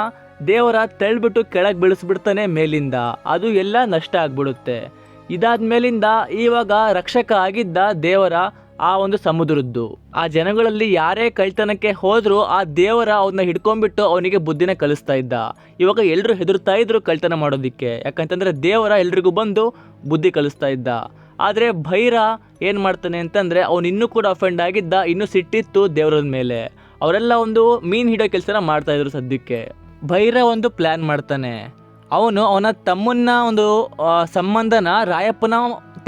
ದೇವರ ತಳ್ಳಿಬಿಟ್ಟು ಕೆಳಗೆ ಬೀಳಿಸ್ಬಿಡ್ತಾನೆ ಮೇಲಿಂದ. ಅದು ಎಲ್ಲ ನಷ್ಟ ಆಗಿಬಿಡುತ್ತೆ. ಇದಾದ್ಮೇಲಿಂದ ಇವಾಗ ರಕ್ಷಕ ಆಗಿದ್ದ ದೇವರ ಆ ಒಂದು ಸಮುದ್ರದ್ದು ಆ ಜನಗಳಲ್ಲಿ ಯಾರೇ ಕಳ್ತನಕ್ಕೆ ಹೋದ್ರು ಆ ದೇವರ ಅವನ್ನ ಹಿಡ್ಕೊಂಡ್ಬಿಟ್ಟು ಅವನಿಗೆ ಬುದ್ಧಿನ ಕಲಿಸ್ತಾ ಇದ್ದ. ಇವಾಗ ಎಲ್ಲರೂ ಹೆದರ್ತಾ ಇದ್ರು ಕಳ್ತನ ಮಾಡೋದಿಕ್ಕೆ, ಯಾಕಂತಂದ್ರೆ ದೇವರ ಎಲ್ರಿಗೂ ಬಂದು ಬುದ್ಧಿ ಕಲಿಸ್ತಾ ಇದ್ದ. ಆದರೆ ಭೈರ ಏನು ಮಾಡ್ತಾನೆ ಅಂತಂದರೆ ಅವನು ಇನ್ನೂ ಕೂಡ ಅಫೆಂಡ್ ಆಗಿದ್ದ, ಇನ್ನೂ ಸಿಟ್ಟಿತ್ತು ದೇವರದ ಮೇಲೆ. ಅವರೆಲ್ಲ ಒಂದು ಮೀನು ಹಿಡೋ ಕೆಲಸನ ಮಾಡ್ತಾಯಿದ್ರು. ಸದ್ಯಕ್ಕೆ ಭೈರ ಒಂದು ಪ್ಲ್ಯಾನ್ ಮಾಡ್ತಾನೆ. ಅವನು ಅವನ ತಮ್ಮನ್ನ ಒಂದು ಸಂಬಂಧನ ರಾಯಪ್ಪನ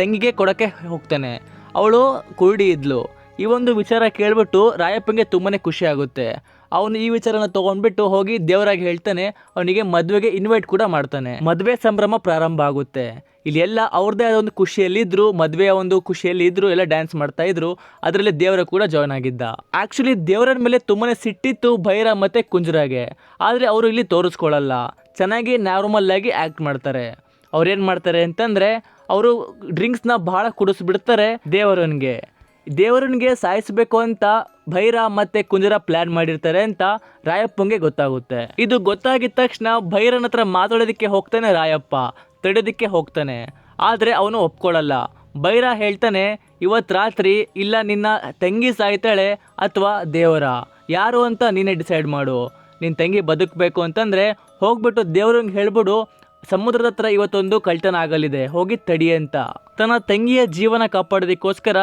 ತಂಗಿಗೆ ಕೊಡೋಕ್ಕೆ ಹೋಗ್ತಾನೆ. ಅವಳು ಕುರುಡಿ ಇದ್ಲು. ಈ ಒಂದು ವಿಚಾರ ಕೇಳಿಬಿಟ್ಟು ರಾಯಪ್ಪಂಗೆ ತುಂಬಾ ಖುಷಿ ಆಗುತ್ತೆ. ಅವನು ಈ ವಿಚಾರನ ತಗೊಂಡ್ಬಿಟ್ಟು ಹೋಗಿ ದೇವರಾಗಿ ಹೇಳ್ತಾನೆ, ಅವನಿಗೆ ಮದುವೆಗೆ ಇನ್ವೈಟ್ ಕೂಡ ಮಾಡ್ತಾನೆ. ಮದುವೆ ಸಂಭ್ರಮ ಪ್ರಾರಂಭ ಆಗುತ್ತೆ. ಇಲ್ಲಿ ಎಲ್ಲ ಅವ್ರದ್ದೇ ಆದ ಒಂದು ಖುಷಿಯಲ್ಲಿ ಇದ್ರು, ಮದುವೆಯ ಒಂದು ಖುಷಿಯಲ್ಲಿ ಇದ್ರು, ಎಲ್ಲ ಡ್ಯಾನ್ಸ್ ಮಾಡ್ತಾ ಇದ್ರು. ಅದರಲ್ಲಿ ದೇವರ ಕೂಡ ಜಾಯ್ನ್ ಆಗಿದ್ದ. ಆಕ್ಚುಲಿ ದೇವರ ಮೇಲೆ ತುಂಬಾನೇ ಸಿಟ್ಟಿತ್ತು ಭೈರ ಮತ್ತೆ ಕುಂಜರಾಗೆ. ಆದ್ರೆ ಅವರು ಇಲ್ಲಿ ತೋರಿಸ್ಕೊಳ್ಳಲ್ಲ, ಚೆನ್ನಾಗಿ ನಾರ್ಮಲ್ ಆಗಿ ಆಕ್ಟ್ ಮಾಡ್ತಾರೆ. ಅವ್ರು ಏನು ಮಾಡ್ತಾರೆ ಅಂತಂದ್ರೆ, ಅವರು ಡ್ರಿಂಕ್ಸ್ನ ಬಹಳ ಕುಡಿಸ್ಬಿಡ್ತಾರೆ ದೇವರನ್ಗೆ ಸಾಯಿಸಬೇಕು ಅಂತ ಭೈರ ಮತ್ತೆ ಕುಂಜರ ಪ್ಲಾನ್ ಮಾಡಿರ್ತಾರೆ ಅಂತ ರಾಯಪ್ಪಂಗೆ ಗೊತ್ತಾಗುತ್ತೆ. ಇದು ಗೊತ್ತಾಗಿದ ತಕ್ಷಣ ಭೈರನ ಹತ್ರ ಮಾತಾಡೋದಕ್ಕೆ ಹೋಗ್ತಾನೆ ರಾಯಪ್ಪ, ತಡೆಯೋದಕ್ಕೆ ಹೋಗ್ತಾನೆ. ಆದರೆ ಅವನು ಒಪ್ಕೊಳ್ಳಲ್ಲ. ಭೈರ ಹೇಳ್ತಾನೆ, ಇವತ್ತು ರಾತ್ರಿ ಇಲ್ಲ ನಿನ್ನ ತಂಗಿ ಸಾಯ್ತಾಳೆ ಅಥವಾ ದೇವರ, ಯಾರು ಅಂತ ನೀನೇ ಡಿಸೈಡ್ ಮಾಡು. ನಿನ್ನ ತಂಗಿ ಬದುಕಬೇಕು ಅಂತಂದರೆ ಹೋಗ್ಬಿಟ್ಟು ದೇವ್ರಂಗೆ ಹೇಳ್ಬಿಡು, ಸಮುದ್ರದ ಹತ್ರ ಇವತ್ತೊಂದು ಕಳ್ತನ ಆಗಲಿದೆ, ಹೋಗಿ ತಡಿ ಅಂತ. ತನ್ನ ತಂಗಿಯ ಜೀವನ ಕಾಪಾಡೋದಕ್ಕೋಸ್ಕರ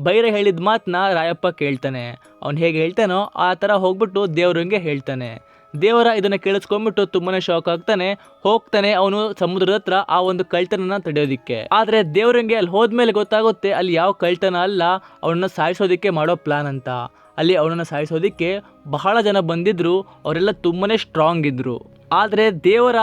ಭೈರ ಹೇಳಿದ ಮಾತನ್ನ ರಾಯಪ್ಪ ಕೇಳ್ತಾನೆ. ಅವ್ನು ಹೇಗೆ ಹೇಳ್ತಾನೋ ಆ ಥರ ಹೋಗ್ಬಿಟ್ಟು ದೇವ್ರಂಗೆ ಹೇಳ್ತಾನೆ. ದೇವರ ಇದನ್ನು ಕೇಳಿಸ್ಕೊಂಡ್ಬಿಟ್ಟು ತುಂಬಾನೇ ಶಾಕ್ ಆಗ್ತಾನೆ. ಹೋಗ್ತಾನೆ ಅವನು ಸಮುದ್ರದ ಹತ್ರ ಆ ಒಂದು ಕಳ್ತನನ ತಡೆಯೋದಿಕ್ಕೆ. ಆದರೆ ದೇವ್ರಂಗೆ ಅಲ್ಲಿ ಹೋದ್ಮೇಲೆ ಗೊತ್ತಾಗುತ್ತೆ ಅಲ್ಲಿ ಯಾವ ಕಳ್ತನ ಅಲ್ಲ, ಅವನನ್ನ ಸಾಯಿಸೋದಿಕ್ಕೆ ಮಾಡೋ ಪ್ಲಾನ್ ಅಂತ. ಅಲ್ಲಿ ಅವನನ್ನು ಸಾಯಿಸೋದಿಕ್ಕೆ ಬಹಳ ಜನ ಬಂದಿದ್ರು, ಅವರೆಲ್ಲ ತುಂಬಾನೇ ಸ್ಟ್ರಾಂಗ್ ಇದ್ರು. ಆದರೆ ದೇವರ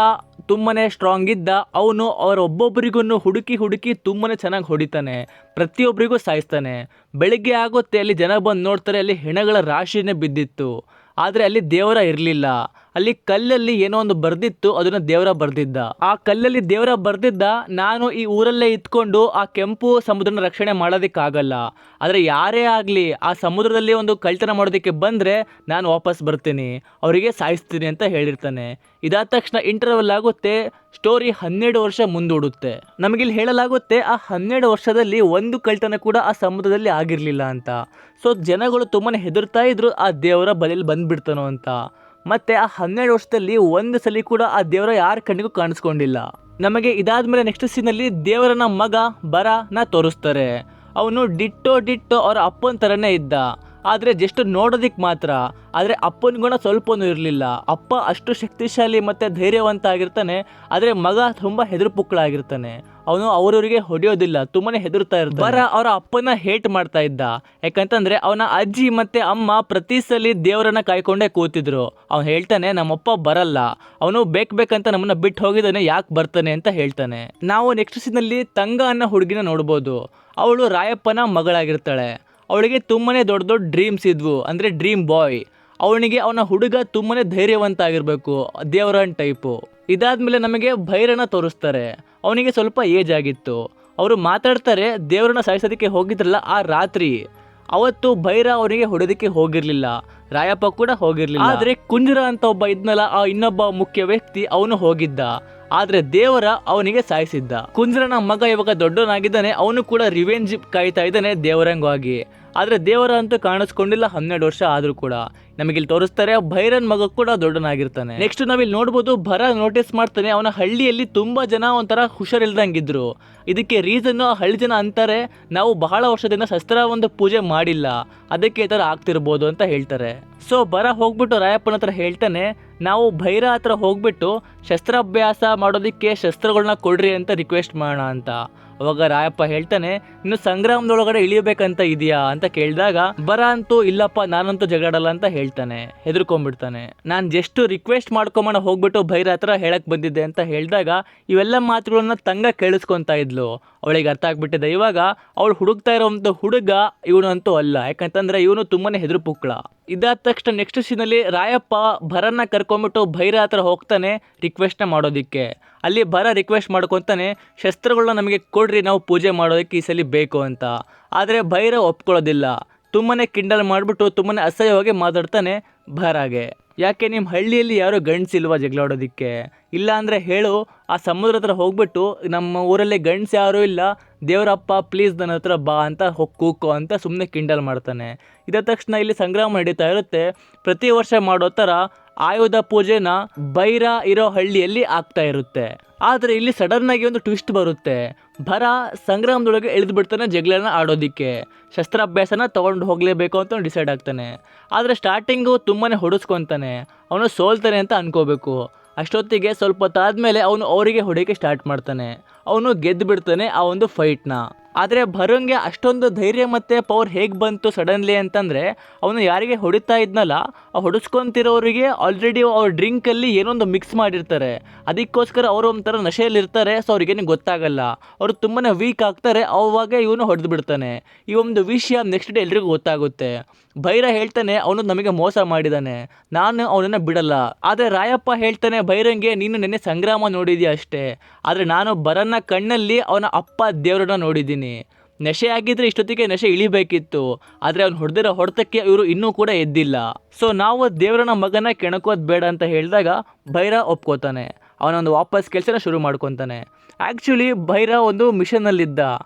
ತುಂಬಾನೇ ಸ್ಟ್ರಾಂಗ್ ಇದ್ದ. ಅವನು ಒಬ್ಬೊಬ್ಬರಿಗೂ ಹುಡುಕಿ ತುಂಬಾನೇ ಚೆನ್ನಾಗಿ ಹೊಡಿತಾನೆ, ಪ್ರತಿಯೊಬ್ಬರಿಗೂ ಸಾಯಿಸ್ತಾನೆ. ಬೆಳಿಗ್ಗೆ ಆಗುತ್ತೆ, ಅಲ್ಲಿ ಜನ ಬಂದು ನೋಡ್ತಾರೆ, ಅಲ್ಲಿ ಹೆಣಗಳ ರಾಶಿನೇ ಬಿದ್ದಿತ್ತು. ಆದರೆ ಅಲ್ಲಿ ದೇವರ ಇರಲಿಲ್ಲ. ಅಲ್ಲಿ ಕಲ್ಲಲ್ಲಿ ಏನೋ ಒಂದು ಬರ್ದಿತ್ತು, ಅದನ್ನ ದೇವರ ಬರ್ದಿದ್ದ. ಆ ಕಲ್ಲಲ್ಲಿ ದೇವರ ಬರ್ದಿದ್ದ, ನಾನು ಈ ಊರಲ್ಲೇ ಇದ್ಕೊಂಡು ಆ ಕೆಂಪು ಸಮುದ್ರನ ರಕ್ಷಣೆ ಮಾಡೋದಕ್ಕಾಗಲ್ಲ, ಆದರೆ ಯಾರೇ ಆಗಲಿ ಆ ಸಮುದ್ರದಲ್ಲಿ ಒಂದು ಕಳ್ತನ ಮಾಡೋದಕ್ಕೆ ಬಂದರೆ ನಾನು ವಾಪಸ್ ಬರ್ತೀನಿ, ಅವರಿಗೆ ಸಾಯಿಸ್ತೀನಿ ಅಂತ ಹೇಳಿರ್ತಾನೆ. ಇದಾದ ತಕ್ಷಣ ಇಂಟರ್ವಲ್ ಆಗುತ್ತೆ. ಸ್ಟೋರಿ 12 ವರ್ಷ ಮುಂದೂಡುತ್ತೆ. ನಮಗಿಲ್ಲಿ ಹೇಳಲಾಗುತ್ತೆ ಆ 12 ವರ್ಷದಲ್ಲಿ ಒಂದು ಕಳ್ತನ ಕೂಡ ಆ ಸಮುದ್ರದಲ್ಲಿ ಆಗಿರಲಿಲ್ಲ ಅಂತ. ಸೊ ಜನಗಳು ತುಂಬಾ ಹೆದರ್ತಾ ಇದ್ರು, ಆ ದೇವರ ಬಲಿಯಲ್ಲಿ ಬಂದ್ಬಿಡ್ತಾನೋ ಅಂತ. ಮತ್ತೆ ಆ 12 ವರ್ಷದಲ್ಲಿ ಒಂದು ಸಲ ಕೂಡ ಆ ದೇವರ ಯಾರ ಕಣ್ಣಿಗೂ ಕಾಣಿಸ್ಕೊಂಡಿಲ್ಲ. ನಮಗೆ ಇದಾದ್ಮೇಲೆ ನೆಕ್ಸ್ಟ್ ಸೀನಲ್ಲಿ ದೇವರನ ಮಗ ಬರನ ತೋರಿಸ್ತಾರೆ. ಅವನು ಡಿಟ್ಟೋ ಅವ್ರ ಅಪ್ಪನ ಥರನೇ ಇದ್ದ, ಆದರೆ ಜಸ್ಟ್ ನೋಡೋದಿಕ್ಕೆ ಮಾತ್ರ. ಆದರೆ ಅಪ್ಪನ ಗುಣ ಸ್ವಲ್ಪನೂ ಇರಲಿಲ್ಲ. ಅಪ್ಪ ಅಷ್ಟು ಶಕ್ತಿಶಾಲಿ ಮತ್ತು ಧೈರ್ಯವಂತ ಆಗಿರ್ತಾನೆ, ಆದರೆ ಮಗ ತುಂಬ ಹೆದರುಪುಕ್ಕಳಾಗಿರ್ತಾನೆ. ಅವನು ಅವರವರಿಗೆ ಹೊಡೆಯೋದಿಲ್ಲ, ತುಂಬಾನೇ ಹೆದರ್ತಾ ಇರ್ತಾನೆ. ಬರ ಅವರ ಅಪ್ಪನ ಹೇಟ್ ಮಾಡ್ತಾ ಇದ್ದ. ಯಾಕಂತಂದ್ರೆ ಅವನ ಅಜ್ಜಿ ಮತ್ತೆ ಅಮ್ಮ ಪ್ರತಿ ಸಲ ದೇವರನ್ನ ಕಾಯ್ಕೊಂಡೇ ಕೂತಿದ್ರು. ಅವ್ನು ಹೇಳ್ತಾನೆ, ನಮ್ಮಪ್ಪ ಬರಲ್ಲ, ಅವನು ಬೇಕಂತ ನಮ್ಮನ್ನ ಬಿಟ್ಟು ಹೋಗಿದ್ದಾನೆ, ಯಾಕೆ ಬರ್ತಾನೆ ಅಂತ ಹೇಳ್ತಾನೆ. ನಾವು ನೆಕ್ಸ್ಟ್ ಸೀನಲ್ಲಿ ತಂಗ ಅನ್ನೋ ಹುಡುಗಿನ ನೋಡ್ಬೋದು. ಅವಳು ರಾಯಪ್ಪನ ಮಗಳಾಗಿರ್ತಾಳೆ. ಅವಳಿಗೆ ತುಂಬಾನೇ ದೊಡ್ಡ ಡ್ರೀಮ್ಸ್ ಇದ್ವು, ಅಂದರೆ ಡ್ರೀಮ್ ಬಾಯ್. ಅವನಿಗೆ ಅವನ ಹುಡುಗ ತುಂಬಾನೇ ಧೈರ್ಯವಂತ ಆಗಿರಬೇಕು, ದೇವರನ್ ಟೈಪು. ಇದಾದ್ಮೇಲೆ ನಮಗೆ ಭೈರನ ತೋರಿಸ್ತಾರೆ. ಅವನಿಗೆ ಸ್ವಲ್ಪ ಏಜ್ ಆಗಿತ್ತು. ಅವರು ಮಾತಾಡ್ತಾರೆ, ದೇವರನ್ನ ಸಾಯಿಸೋದಕ್ಕೆ ಹೋಗಿದ್ರಲ್ಲ ಆ ರಾತ್ರಿ, ಅವತ್ತು ಭೈರ ಅವನಿಗೆ ಹೊಡೆದಕ್ಕೆ ಹೋಗಿರ್ಲಿಲ್ಲ, ರಾಯಪ್ಪ ಕೂಡ ಹೋಗಿರ್ಲಿಲ್ಲ. ಆದ್ರೆ ಕುಂಜರ ಅಂತ ಒಬ್ಬ ಇದ್ನಲ್ಲ, ಆ ಇನ್ನೊಬ್ಬ ಮುಖ್ಯ ವ್ಯಕ್ತಿ, ಅವನು ಹೋಗಿದ್ದ. ಆದ್ರೆ ದೇವರ ಅವನಿಗೆ ಸಾಯಿಸಿದ್ದ. ಕುಂಜರನ ಮಗ ಇವಾಗ ದೊಡ್ಡವನಾಗಿದ್ದಾನೆ, ಅವನು ಕೂಡ ರಿವೆಂಜ್ ಕಾಯ್ತಾ ಇದ್ದಾನೆ ದೇವರಂಗಾಗಿ. ಆದ್ರೆ ದೇವರ ಅಂತೂ ಕಾಣಿಸ್ಕೊಂಡಿಲ್ಲ 12 ವರ್ಷ ಆದ್ರೂ ಕೂಡ. ನಮಗಿಲ್ಲಿ ತೋರಿಸ್ತಾರೆ ಭೈರನ್ ಮಗ ಕೂಡ ದೊಡ್ಡನಾಗಿರ್ತಾನೆ. ನೆಕ್ಸ್ಟ್ ನಾವಿಲ್ಲಿ ನೋಡ್ಬೋದು, ಭರ ನೋಟಿಸ್ ಮಾಡ್ತಾನೆ, ಅವನ ಹಳ್ಳಿಯಲ್ಲಿ ತುಂಬಾ ಜನ ಒಂಥರ ಹುಷಾರಿಲ್ದಂಗಿದ್ರು. ಇದಕ್ಕೆ ರೀಸನ್ ಆ ಹಳ್ಳಿ ಜನ ಅಂತಾರೆ, ನಾವು ಬಹಳ ವರ್ಷದಿಂದ ಶಸ್ತ್ರ ಒಂದು ಪೂಜೆ ಮಾಡಿಲ್ಲ, ಅದಕ್ಕೆ ಈ ಥರ ಆಗ್ತಿರ್ಬೋದು ಅಂತ ಹೇಳ್ತಾರೆ. ಸೊ ಭರ ಹೋಗ್ಬಿಟ್ಟು ರಾಯಪ್ಪನ ಹತ್ರ ಹೇಳ್ತಾನೆ, ನಾವು ಭೈರ ಹತ್ರ ಹೋಗ್ಬಿಟ್ಟು ಶಸ್ತ್ರಾಭ್ಯಾಸ ಮಾಡೋದಕ್ಕೆ ಶಸ್ತ್ರಗಳನ್ನ ಕೊಡ್ರಿ ಅಂತ ರಿಕ್ವೆಸ್ಟ್ ಮಾಡೋಣ ಅಂತ. ಅವಾಗ ರಾಯಪ್ಪ ಹೇಳ್ತಾನೆ, ಇನ್ನು ಸಂಗ್ರಾಮದೊಳಗಡೆ ಇಳಿಯಬೇಕಂತ ಇದೆಯಾ ಅಂತ ಕೇಳಿದಾಗ ಬರ ಅಂತೂ ಇಲ್ಲಪ್ಪ, ನಾನಂತೂ ಜಗಳಾಡಲ್ಲ ಅಂತ ಹೇಳ್ತಾನೆ. ಹೆದರ್ಕೊಂಡ್ಬಿಡ್ತಾನೆ. ನಾನು ಜಸ್ಟ್ ರಿಕ್ವೆಸ್ಟ್ ಮಾಡ್ಕೊಂಬಣ ಹೋಗ್ಬಿಟ್ಟು ಭೈರ ಹತ್ರ ಹೇಳಕ್ ಬಂದಿದ್ದೆ ಅಂತ ಹೇಳಿದಾಗ ಇವೆಲ್ಲ ಮಾತುಗಳನ್ನ ತಂಗ ಕೇಳಿಸ್ಕೊಂತ ಇದ್ಲು. ಅವಳಿಗೆ ಅರ್ಥ ಆಗ್ಬಿಟ್ಟಿದೆ ಇವಾಗ, ಅವಳು ಹುಡುಕ್ತಾ ಇರೋಂಥ ಹುಡುಗ ಇವನಂತೂ ಅಲ್ಲ, ಯಾಕಂತಂದ್ರೆ ಇವನು ತುಂಬಾನೇ ಹೆದರುಪುಕ್ಳ. ಇದಾದ ತಕ್ಷಣ ನೆಕ್ಸ್ಟ್ ಸೀನಲ್ಲಿ ರಾಯಪ್ಪ ಭರನ್ನ ಕರ್ಕೊಂಡ್ಬಿಟ್ಟು ಭೈರ ಹತ್ರ ಹೋಗ್ತಾನೆ ರಿಕ್ವೆಸ್ಟ್ನ ಮಾಡೋದಿಕ್ಕೆ. ಅಲ್ಲಿ ಭರ ರಿಕ್ವೆಸ್ಟ್ ಮಾಡ್ಕೊತಾನೆ, ಶಸ್ತ್ರಗಳನ್ನ ನಮಗೆ ಕೊಡ್ರಿ, ನಾವು ಪೂಜೆ ಮಾಡೋದಕ್ಕೆ ಈ ಸಲ ಬೇಕು ಅಂತ. ಆದರೆ ಭೈರ ಒಪ್ಕೊಳ್ಳೋದಿಲ್ಲ. ತುಂಬಾನೇ ಕಿಂಡಲ್ ಮಾಡಿಬಿಟ್ಟು ತುಂಬಾನೇ ಅಸಹ್ಯವಾಗಿ ಮಾತಾಡ್ತಾನೆ ಭರಾಗೆ. ಯಾಕೆ ನಿಮ್ಮ ಹಳ್ಳಿಯಲ್ಲಿ ಯಾರು ಗಂಡ್ಸಿಲ್ವಾ ಜಗಳಾಡೋದಿಕ್ಕೆ? ಇಲ್ಲ ಅಂದರೆ ಹೇಳು, ಆ ಸಮುದ್ರ ಹತ್ರ ಹೋಗ್ಬಿಟ್ಟು ನಮ್ಮ ಊರಲ್ಲಿ ಗಂಡ್ಸು ಯಾರೂ ಇಲ್ಲ, ದೇವರಪ್ಪ ಪ್ಲೀಸ್ ನನ್ನ ಹತ್ರ ಬಾ ಅಂತ ಕೂಕೋ ಅಂತ ಸುಮ್ಮನೆ ಕಿಂಡಲ್ ಮಾಡ್ತಾನೆ. ಇದಾದ ತಕ್ಷಣ ಇಲ್ಲಿ ಸಂಗ್ರಾಮ ನಡೀತಾ ಇರುತ್ತೆ. ಪ್ರತಿ ವರ್ಷ ಮಾಡೋ ಥರ ಆಯುಧ ಪೂಜೆನ ಭೈರ ಇರೋ ಹಳ್ಳಿಯಲ್ಲಿ ಆಗ್ತಾ ಇರುತ್ತೆ. ಆದರೆ ಇಲ್ಲಿ ಸಡನ್ ಆಗಿ ಒಂದು ಟ್ವಿಸ್ಟ್ ಬರುತ್ತೆ. ಭರ ಸಂಗ್ರಾಮದೊಳಗೆ ಇಳಿದು ಬಿಡ್ತಾನೆ ಜಗಳನ ಆಡೋದಿಕ್ಕೆ. ಶಸ್ತ್ರಾಭ್ಯಾಸನ ತೊಗೊಂಡು ಹೋಗಲೇಬೇಕು ಅಂತ ಡಿಸೈಡ್ ಆಗ್ತಾನೆ. ಆದರೆ ಸ್ಟಾರ್ಟಿಂಗು ತುಂಬಾ ಹೊಡೆಸ್ಕೊತಾನೆ, ಅವನು ಸೋಲ್ತಾನೆ ಅಂತ ಅನ್ಕೋಬೇಕು. ಅಷ್ಟೊತ್ತಿಗೆ ಸ್ವಲ್ಪ ಹೊತ್ತಾದ್ಮೇಲೆ ಅವನು ಅವರಿಗೆ ಹೊಡೆಯೋಕ್ಕೆ ಸ್ಟಾರ್ಟ್ ಮಾಡ್ತಾನೆ. ಅವನು ಗೆದ್ದು ಬಿಡ್ತಾನೆ ಆ ಒಂದು ಫೈಟ್ನ. ಆದರೆ ಭರಂಗೆ ಅಷ್ಟೊಂದು ಧೈರ್ಯ ಮತ್ತು ಪವರ್ ಹೇಗೆ ಬಂತು ಸಡನ್ಲಿ ಅಂತಂದರೆ, ಅವನು ಯಾರಿಗೆ ಹೊಡಿತಾ ಇದ್ನಲ್ಲ ಆ ಹೊಡಿಸ್ಕೊತಿರೋರಿಗೆ ಆಲ್ರೆಡಿ ಅವ್ರ ಡ್ರಿಂಕಲ್ಲಿ ಏನೊಂದು ಮಿಕ್ಸ್ ಮಾಡಿರ್ತಾರೆ. ಅದಕ್ಕೋಸ್ಕರ ಅವರು ಒಂಥರ ನಶೆಯಲ್ಲಿರ್ತಾರೆ. ಸೊ ಅವ್ರಿಗೇನು ಗೊತ್ತಾಗಲ್ಲ, ಅವರು ತುಂಬಾ ವೀಕ್ ಆಗ್ತಾರೆ. ಅವಾಗ ಇವನು ಹೊಡೆದು ಬಿಡ್ತಾನೆ. ಈ ಒಂದು ವಿಷಯ ನೆಕ್ಸ್ಟ್ ಡೇ ಎಲ್ರಿಗೂ ಗೊತ್ತಾಗುತ್ತೆ. ಭೈರ ಹೇಳ್ತಾನೆ ಅವನು ನಮಗೆ ಮೋಸ ಮಾಡಿದ್ದಾನೆ, ನಾನು ಅವನನ್ನು ಬಿಡಲ್ಲ. ಆದರೆ ರಾಯಪ್ಪ ಹೇಳ್ತಾನೆ ಭೈರಂಗೆ, ನೀನು ನೆನ್ನೆ ಸಂಗ್ರಾಮ ನೋಡಿದ್ಯಾ ಅಷ್ಟೇ, ಆದರೆ ನಾನು ಭರನ್ನ ಕಣ್ಣಲ್ಲಿ ಅವನ ಅಪ್ಪ ದೇವರನ್ನ ನೋಡಿದ್ದೀನಿ. ನಶೆ ಆಗಿದ್ರೆ ಇಷ್ಟೊತ್ತಿಗೆ ನಶೆ ಇಳಿಬೇಕಿತ್ತು, ಆದರೆ ಅವ್ನು ಹೊಡೆದಿರೋ ಹೊಡೆತಕ್ಕೆ ಇವರು ಇನ್ನೂ ಕೂಡ ಎದ್ದಿಲ್ಲ. ಸೊ ನಾವು ದೇವರನ ಮಗನ ಕೆಣಕೋದು ಬೇಡ ಅಂತ ಹೇಳಿದಾಗ ಭೈರ ಒಪ್ಕೋತಾನೆ. ಅವನೊಂದು ವಾಪಸ್ ಕೆಲಸನ ಶುರು ಮಾಡ್ಕೊತಾನೆ. ಆ್ಯಕ್ಚುಲಿ ಭೈರ ಒಂದು ಮಿಷನ್ನಲ್ಲಿದ್ದ.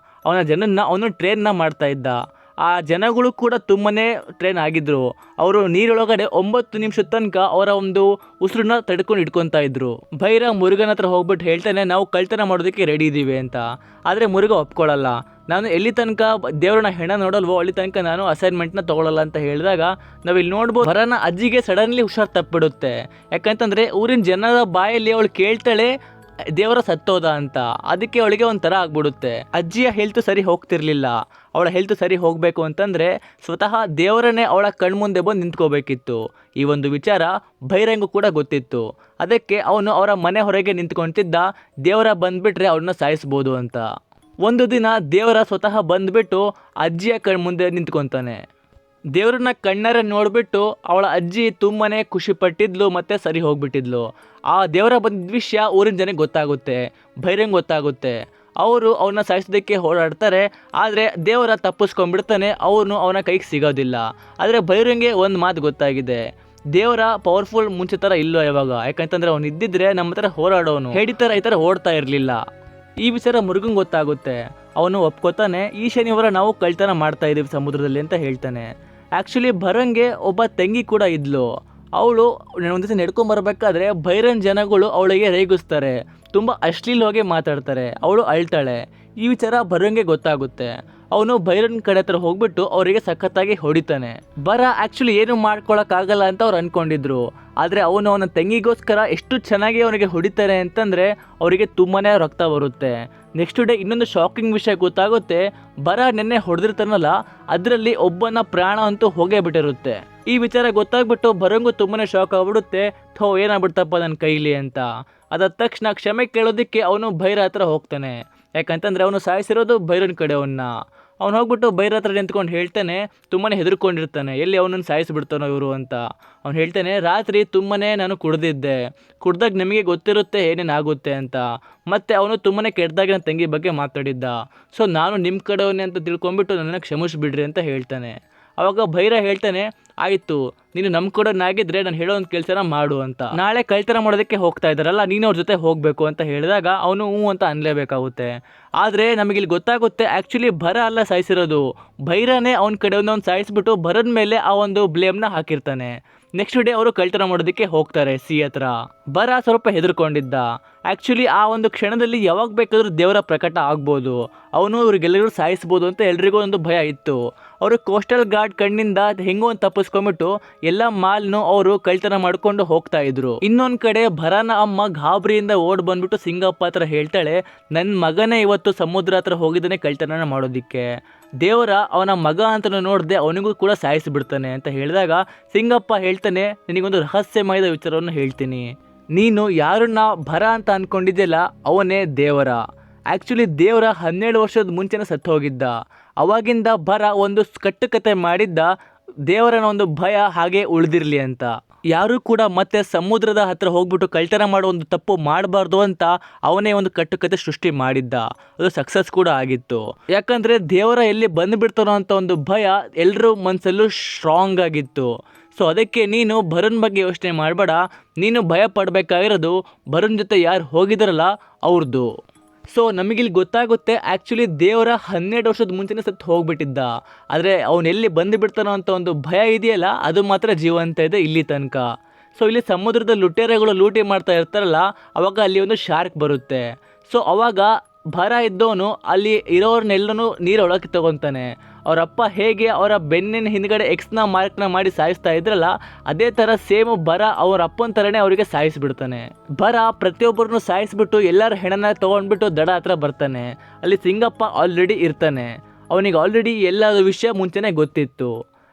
ಅವನ ಜನನ್ನ ಅವನು ಟ್ರೈನ್ನ ಮಾಡ್ತಾ ಇದ್ದ. ಆ ಜನಗಳು ಕೂಡ ತುಂಬಾ ಟ್ರೈನ್ ಆಗಿದ್ದರು. ಅವರು ನೀರೊಳಗಡೆ 9 ನಿಮಿಷದ ತನಕ ಅವರ ಒಂದು ಉಸಿರನ್ನ ತಡ್ಕೊಂಡು ಇಟ್ಕೊತಾ ಇದ್ರು. ಭೈರ ಮುರುಗನ ಹತ್ರ ಹೋಗ್ಬಿಟ್ಟು ಹೇಳ್ತಾನೆ, ನಾವು ಕಳ್ತನ ಮಾಡೋದಕ್ಕೆ ರೆಡಿ ಇದ್ದೀವಿ ಅಂತ. ಆದರೆ ಮುರುಗ ಒಪ್ಕೊಳ್ಳಲ್ಲ. ನಾನು ಎಲ್ಲಿ ತನಕ ದೇವರನ್ನ ಹೆಣ ನೋಡಲ್ವೋ ಅಲ್ಲಿ ತನಕ ನಾನು ಅಸೈನ್ಮೆಂಟ್ನ ತೊಗೊಳ್ಳಲ್ಲ ಅಂತ ಹೇಳಿದಾಗ ನಾವಿಲ್ಲಿ ನೋಡ್ಬೋದು, ಭರನ ಅಜ್ಜಿಗೆ ಸಡನ್ಲಿ ಹುಷಾರು ತಪ್ಪಿಬಿಡುತ್ತೆ. ಯಾಕಂತಂದರೆ ಊರಿನ ಜನರ ಬಾಯಲ್ಲಿ ಅವಳು ಕೇಳ್ತಾಳೆ ದೇವರ ಸತ್ತೋದ ಅಂತ. ಅದಕ್ಕೆ ಅವಳಿಗೆ ಒಂಥರ ಆಗ್ಬಿಡುತ್ತೆ. ಅಜ್ಜಿಯ ಹೆಲ್ತ್ ಸರಿ ಹೋಗ್ತಿರ್ಲಿಲ್ಲ. ಅವಳ ಹೆಲ್ತ್ ಸರಿ ಹೋಗಬೇಕು ಅಂತಂದರೆ ಸ್ವತಃ ದೇವರನ್ನೇ ಅವಳ ಕಣ್ಮುಂದೆ ಬಂದು ನಿಂತ್ಕೋಬೇಕಿತ್ತು. ಈ ಒಂದು ವಿಚಾರ ಭೈರಂಗೂ ಕೂಡ ಗೊತ್ತಿತ್ತು. ಅದಕ್ಕೆ ಅವನು ಅವರ ಮನೆ ಹೊರಗೆ ನಿಂತ್ಕೊತಿದ್ದ, ದೇವರ ಬಂದುಬಿಟ್ರೆ ಅವ್ರನ್ನ ಸಾಯಿಸ್ಬೋದು ಅಂತ. ಒಂದು ದಿನ ದೇವರ ಸ್ವತಃ ಬಂದುಬಿಟ್ಟು ಅಜ್ಜಿಯ ಕಣ್ಮುಂದೆ ನಿಂತ್ಕೊತಾನೆ. ದೇವ್ರನ್ನ ಕಣ್ಣಾರೆ ನೋಡಿಬಿಟ್ಟು ಅವಳ ಅಜ್ಜಿ ತುಂಬಾ ಖುಷಿ ಪಟ್ಟಿದ್ಲು ಮತ್ತು ಸರಿ ಹೋಗ್ಬಿಟ್ಟಿದ್ಲು. ಆ ದೇವರ ಬಂದಿದ್ದ ವಿಷಯ ಊರಿನ ಜನಕ್ಕೆ ಗೊತ್ತಾಗುತ್ತೆ, ಭೈರಂಗೆ ಗೊತ್ತಾಗುತ್ತೆ. ಅವರು ಅವನ್ನ ಸಾಯಿಸೋದಕ್ಕೆ ಹೋರಾಡ್ತಾರೆ. ಆದರೆ ದೇವರ ತಪ್ಪಿಸ್ಕೊಂಡ್ಬಿಡ್ತಾನೆ, ಅವನು ಅವನ ಕೈಗೆ ಸಿಗೋದಿಲ್ಲ. ಆದರೆ ಭೈರಂಗೆ ಒಂದು ಮಾತು ಗೊತ್ತಾಗಿದೆ, ದೇವರ ಪವರ್ಫುಲ್ ಮುಂಚೆ ಥರ ಇಲ್ಲೋ ಇವಾಗ. ಯಾಕಂತಂದರೆ ಅವನು ಇದ್ದಿದ್ರೆ ನಮ್ಮ ಹತ್ರ ಹೋರಾಡೋನು, ಹೇಡಿ ಥರ ಈ ಥರ ಓಡ್ತಾ ಇರಲಿಲ್ಲ. ಈ ವಿಚಾರ ಮುರುಗಂಗೆ ಗೊತ್ತಾಗುತ್ತೆ. ಅವನು ಒಪ್ಕೋತಾನೆ, ಈ ಶನಿವಾರ ನಾವು ಕಳ್ತನ ಮಾಡ್ತಾ ಇದ್ದೀವಿ ಸಮುದ್ರದಲ್ಲಿ ಅಂತ ಹೇಳ್ತಾನೆ. ಆ್ಯಕ್ಚುಲಿ ಭರಂಗೆ ಒಬ್ಬ ತಂಗಿ ಕೂಡ ಇದ್ಲು. ಅವಳು ಒಂದು ದಿವಸ ನಡ್ಕೊಂಬರ್ಬೇಕಾದ್ರೆ ಭೈರನ್ ಜನಗಳು ಅವಳಿಗೆ ರೇಗಿಸ್ತಾರೆ, ತುಂಬ ಅಶ್ಲೀಲವಾಗಿ ಮಾತಾಡ್ತಾರೆ. ಅವಳು ಅಳ್ತಾಳೆ. ಈ ವಿಚಾರ ಭರಂಗೆ ಗೊತ್ತಾಗುತ್ತೆ. ಅವನು ಭೈರನ್ ಕಡೆ ಹತ್ರ ಹೋಗ್ಬಿಟ್ಟು ಅವರಿಗೆ ಸಖತ್ತಾಗಿ ಹೊಡಿತಾನೆ. ಭರ ಆ್ಯಕ್ಚುಲಿ ಏನು ಮಾಡ್ಕೊಳಕ್ಕಾಗಲ್ಲ ಅಂತ ಅವ್ರು ಅಂದ್ಕೊಂಡಿದ್ರು. ಆದರೆ ಅವನು ಅವನ ತಂಗಿಗೋಸ್ಕರ ಎಷ್ಟು ಚೆನ್ನಾಗಿ ಅವನಿಗೆ ಹೊಡಿತಾರೆ ಅಂತಂದರೆ ಅವರಿಗೆ ತುಂಬಾ ರಕ್ತ ಬರುತ್ತೆ. ನೆಕ್ಸ್ಟ್ ಡೇ ಇನ್ನೊಂದು ಶಾಕಿಂಗ್ ವಿಷಯ ಗೊತ್ತಾಗುತ್ತೆ. ಭರ ನೆನ್ನೆ ಹೊಡೆದಿರ್ತಾನಲ್ಲ, ಅದರಲ್ಲಿ ಒಬ್ಬನ ಪ್ರಾಣ ಅಂತೂ ಹೋಗೇ ಬಿಟ್ಟಿರುತ್ತೆ. ಈ ವಿಚಾರ ಗೊತ್ತಾಗ್ಬಿಟ್ಟು ಭರಂಗೂ ತುಂಬಾ ಶಾಕ್ ಆಗ್ಬಿಡುತ್ತೆ. ಏನಾಗ್ಬಿಡ್ತಪ್ಪ ನನ್ನ ಕೈಲಿ ಅಂತ. ಅದಾದ ತಕ್ಷಣ ಕ್ಷಮೆ ಕೇಳೋದಕ್ಕೆ ಅವನು ಭೈರ ಹತ್ರ ಹೋಗ್ತಾನೆ. ಯಾಕಂತಂದರೆ ಅವನು ಸಾಯಿಸಿರೋದು ಭೈರನ ಕಡೆ ಅವನ್ನ. ಅವ್ನು ಹೋಗ್ಬಿಟ್ಟು ಭೈರ ಹತ್ರ ನಿಂತ್ಕೊಂಡು ಹೇಳ್ತಾನೆ, ತುಂಬಾ ಹೆದರ್ಕೊಂಡಿರ್ತಾನೆ, ಎಲ್ಲಿ ಅವನನ್ನು ಸಾಯಿಸಿಬಿಡ್ತಾನೋ ಇವರು ಅಂತ. ಅವ್ನು ಹೇಳ್ತಾನೆ, ರಾತ್ರಿ ತುಂಬಾ ನಾನು ಕುಡ್ದಾಗ ನಿಮಗೆ ಗೊತ್ತಿರುತ್ತೆ ಏನೇನಾಗುತ್ತೆ ಅಂತ. ಮತ್ತು ಅವನು ತುಂಬಾ ಕೆಟ್ಟದಾಗಿ ನನ್ನ ತಂಗಿ ಬಗ್ಗೆ ಮಾತಾಡಿದ್ದ. ಸೊ ನಾನು ನಿಮ್ಮ ಕಡೆಯವನ್ನೇ ಅಂತ ತಿಳ್ಕೊಂಬಿಟ್ಟು ನನ್ನನ್ನು ಕ್ಷಮಿಸಿಬಿಡ್ರಿ ಅಂತ ಹೇಳ್ತಾನೆ. ಆವಾಗ ಭೈರ ಹೇಳ್ತಾನೆ, ಆಯಿತು, ನೀನು ನಮ್ಮ ಕಡೆನಾಗಿದ್ದರೆ ನಾನು ಹೇಳೋ ಒಂದು ಕೆಲಸನ ಮಾಡು ಅಂತ. ನಾಳೆ ಕಳ್ತನ ಮಾಡೋದಕ್ಕೆ ಹೋಗ್ತಾ ಇದ್ದಾರಲ್ಲ, ನೀನು ಅವ್ರ ಜೊತೆ ಹೋಗಬೇಕು ಅಂತ ಹೇಳಿದಾಗ ಅವನು ಹ್ಞೂ ಅಂತ ಅನ್ಲೇಬೇಕಾಗುತ್ತೆ. ಆದರೆ ನಮಗಿಲ್ಲಿ ಗೊತ್ತಾಗುತ್ತೆ ಆ್ಯಕ್ಚುಲಿ ಭರ ಅಲ್ಲ ಸಾಯಿಸಿರೋದು, ಭೈರನೇ ಅವನ ಕಡೆಯವನ್ನ ಸಾಯಿಸ್ಬಿಟ್ಟು ಭರನ ಮೇಲೆ ಆ ಒಂದು ಬ್ಲೇಮ್ನ ಹಾಕಿರ್ತಾನೆ. ನೆಕ್ಸ್ಟ್ ಡೇ ಅವರು ಕಳ್ತನ ಮಾಡೋದಕ್ಕೆ ಹೋಗ್ತಾರೆ ಸಿ ಹತ್ರ. ಭರ ಸ್ವಲ್ಪ ಹೆದರ್ಕೊಂಡಿದ್ದ. ಆ್ಯಕ್ಚುಲಿ ಆ ಒಂದು ಕ್ಷಣದಲ್ಲಿ ಯಾವಾಗ ಬೇಕಾದರೂ ದೇವರ ಪ್ರಕಟ ಆಗ್ಬೋದು, ಅವನು ಇವ್ರಿಗೆಲ್ಲರೂ ಸಾಯಿಸ್ಬೋದು ಅಂತ ಎಲ್ರಿಗೂ ಒಂದು ಭಯ ಇತ್ತು. ಅವರು ಕೋಸ್ಟಲ್ ಗಾರ್ಡ್ ಕಣ್ಣಿಂದ ಹೆಂಗೋ ಒಂದು ತಪ್ಪಿಸ್ಕೊಂಡ್ಬಿಟ್ಟು ಎಲ್ಲ ಮಾಲ್ನು ಅವರು ಕಳ್ತನ ಮಾಡ್ಕೊಂಡು ಹೋಗ್ತಾ ಇದ್ರು. ಇನ್ನೊಂದು ಕಡೆ ಭರನ ಅಮ್ಮ ಗಾಬರಿಯಿಂದ ಓಡ್ ಬಂದ್ಬಿಟ್ಟು ಸಿಂಗಪ್ಪ ಹತ್ರ ಹೇಳ್ತಾಳೆ, ನನ್ನ ಮಗನೇ ಇವತ್ತು ಸಮುದ್ರ ಹತ್ರ ಹೋಗಿದ್ದಾನೆ ಕಳ್ತನ ಮಾಡೋದಿಕ್ಕೆ, ದೇವರ ಅವನ ಮಗ ಅಂತ ನೋಡಿದೆ ಅವನಿಗೂ ಕೂಡ ಸಾಯಿಸಿಬಿಡ್ತಾನೆ ಅಂತ ಹೇಳಿದಾಗ ಸಿಂಗಪ್ಪ ಹೇಳ್ತಾನೆ, ನಿನಗೊಂದು ರಹಸ್ಯಮಯದ ವಿಚಾರವನ್ನು ಹೇಳ್ತೀನಿ. ನೀನು ಯಾರನ್ನ ಭರ ಅಂತ ಅಂದ್ಕೊಂಡಿದ್ದೆಲ್ಲ ಅವನೇ ದೇವರ. ಆ್ಯಕ್ಚುಲಿ ದೇವರ 17 ವರ್ಷದ ಮುಂಚೆನೇ ಸತ್ತು ಹೋಗಿದ್ದ. ಅವಾಗಿಂದ ಭರ ಒಂದು ಕಟ್ಟುಕತೆ ಮಾಡಿದ್ದ, ದೇವರನ ಒಂದು ಭಯ ಹಾಗೆ ಉಳಿದಿರಲಿ ಅಂತ. ಯಾರೂ ಕೂಡ ಮತ್ತೆ ಸಮುದ್ರದ ಹತ್ರ ಹೋಗ್ಬಿಟ್ಟು ಕಳ್ತನ ಮಾಡೋ ಒಂದು ತಪ್ಪು ಮಾಡಬಾರ್ದು ಅಂತ ಅವನೇ ಒಂದು ಕಟ್ಟುಕತೆ ಸೃಷ್ಟಿ ಮಾಡಿದ್ದ. ಅದು ಸಕ್ಸಸ್ ಕೂಡ ಆಗಿತ್ತು. ಯಾಕಂದರೆ ದೇವರ ಎಲ್ಲಿ ಬಂದುಬಿಡ್ತಾನೋ ಅಂತ ಒಂದು ಭಯ ಎಲ್ಲರ ಮನಸ್ಸಲ್ಲೂ ಸ್ಟ್ರಾಂಗ್ ಆಗಿತ್ತು. ಸೊ ಅದಕ್ಕೆ ನೀನು ಭರನ್ ಬಗ್ಗೆ ಯೋಚನೆ ಮಾಡಬೇಡ, ನೀನು ಭಯ ಪಡಬೇಕಾಗಿರೋದು ಭರನ್ ಜೊತೆ ಯಾರು ಹೋಗಿದಾರಲ್ಲ ಅವ್ರದ್ದು. ಸೊ ನಮಗಿಲ್ಲಿ ಗೊತ್ತಾಗುತ್ತೆ ಆ್ಯಕ್ಚುಲಿ ದೇವರ 12 ವರ್ಷದ ಮುಂಚೆನೇ ಸತ್ತು ಹೋಗ್ಬಿಟ್ಟಿದ್ದ. ಆದರೆ ಅವನೆಲ್ಲಿ ಬಂದುಬಿಡ್ತಾನೋ ಅಂತ ಒಂದು ಭಯ ಇದೆಯಲ್ಲ, ಅದು ಮಾತ್ರ ಜೀವಂತ ಇದೆ ಇಲ್ಲಿ ತನಕ. ಸೊ ಇಲ್ಲಿ ಸಮುದ್ರದ ಲುಟೇರೆಗಳು ಲೂಟಿ ಮಾಡ್ತಾ ಇರ್ತಾರಲ್ಲ, ಅವಾಗ ಅಲ್ಲಿ ಒಂದು ಶಾರ್ಕ್ ಬರುತ್ತೆ. ಸೊ ಅವಾಗ ಭರ ಇದ್ದವನು ಅಲ್ಲಿ ಇರೋರ್ನೆಲ್ಲೂ ನೀರೊಳಗೆ ತೊಗೊತಾನೆ. ಅವರಪ್ಪ ಹೇಗೆ ಅವರ ಬೆನ್ನಿನ ಹಿಂದ್ಗಡೆ ಎಕ್ಸ್ನ ಮಾರ್ಕ್ನ ಮಾಡಿ ಸಾಯಿಸ್ತಾ ಇದ್ರಲ್ಲ, ಅದೇ ಥರ ಸೇಮ್ ಭರ ಅವ್ರ ಅಪ್ಪನ ಥರನೇ ಅವರಿಗೆ ಸಾಯಿಸ್ಬಿಡ್ತಾನೆ. ಭರ ಪ್ರತಿಯೊಬ್ಬರನ್ನು ಸಾಯಿಸ್ಬಿಟ್ಟು ಎಲ್ಲರ ಹೆಣನ ತೊಗೊಂಡ್ಬಿಟ್ಟು ದಡ ಹತ್ರ ಬರ್ತಾನೆ. ಅಲ್ಲಿ ಸಿಂಗಪ್ಪ ಆಲ್ರೆಡಿ ಇರ್ತಾನೆ. ಅವನಿಗೆ ಆಲ್ರೆಡಿ ಎಲ್ಲ ವಿಷಯ ಮುಂಚೆನೇ ಗೊತ್ತಿತ್ತು.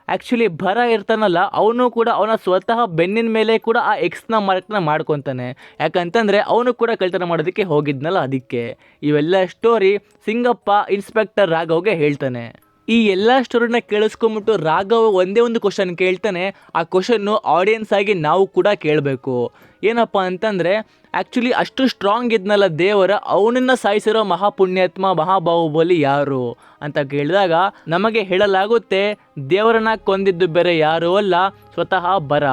ಆ್ಯಕ್ಚುಲಿ ಭರ ಇರ್ತಾನಲ್ಲ, ಅವನು ಕೂಡ ಅವನ ಸ್ವತಃ ಬೆನ್ನಿನ ಮೇಲೆ ಕೂಡ ಆ ಎಕ್ಸ್ನ ಮಾರ್ಕ್ನ ಮಾಡ್ಕೊತಾನೆ. ಯಾಕಂತಂದರೆ ಅವನು ಕೂಡ ಕಳ್ತನ ಮಾಡೋದಕ್ಕೆ ಹೋಗಿದ್ನಲ್ಲ, ಅದಕ್ಕೆ. ಇವೆಲ್ಲ ಸ್ಟೋರಿ ಸಿಂಗಪ್ಪ ಇನ್ಸ್ಪೆಕ್ಟರ್ ರಾಘವ್ಗೆ ಹೇಳ್ತಾನೆ. ಈ ಎಲ್ಲ ಸ್ಟೋರಿನ ಕೇಳಿಸ್ಕೊಂಬಿಟ್ಟು ರಾಘವ್ ಒಂದೇ ಒಂದು ಕ್ವಶನ್ ಕೇಳ್ತಾನೆ. ಆ ಕ್ವಶನ್ನು ಆಡಿಯನ್ಸ್ ಆಗಿ ನಾವು ಕೂಡ ಕೇಳಬೇಕು. ಏನಪ್ಪ ಅಂತಂದರೆ, ಆ್ಯಕ್ಚುಲಿ ಅಷ್ಟು ಸ್ಟ್ರಾಂಗ್ ಇದ್ನಲ್ಲ ದೇವರ, ಅವನನ್ನು ಸಾಯಿಸಿರೋ ಮಹಾಪುಣ್ಯಾತ್ಮ ಮಹಾಬಾಹುಬಲಿ ಯಾರು ಅಂತ ಕೇಳಿದಾಗ ನಮಗೆ ಹೇಳಲಾಗುತ್ತೆ, ದೇವರನ್ನ ಕೊಂದಿದ್ದು ಬೇರೆ ಯಾರೂ ಅಲ್ಲ, ಸ್ವತಃ ಭರ.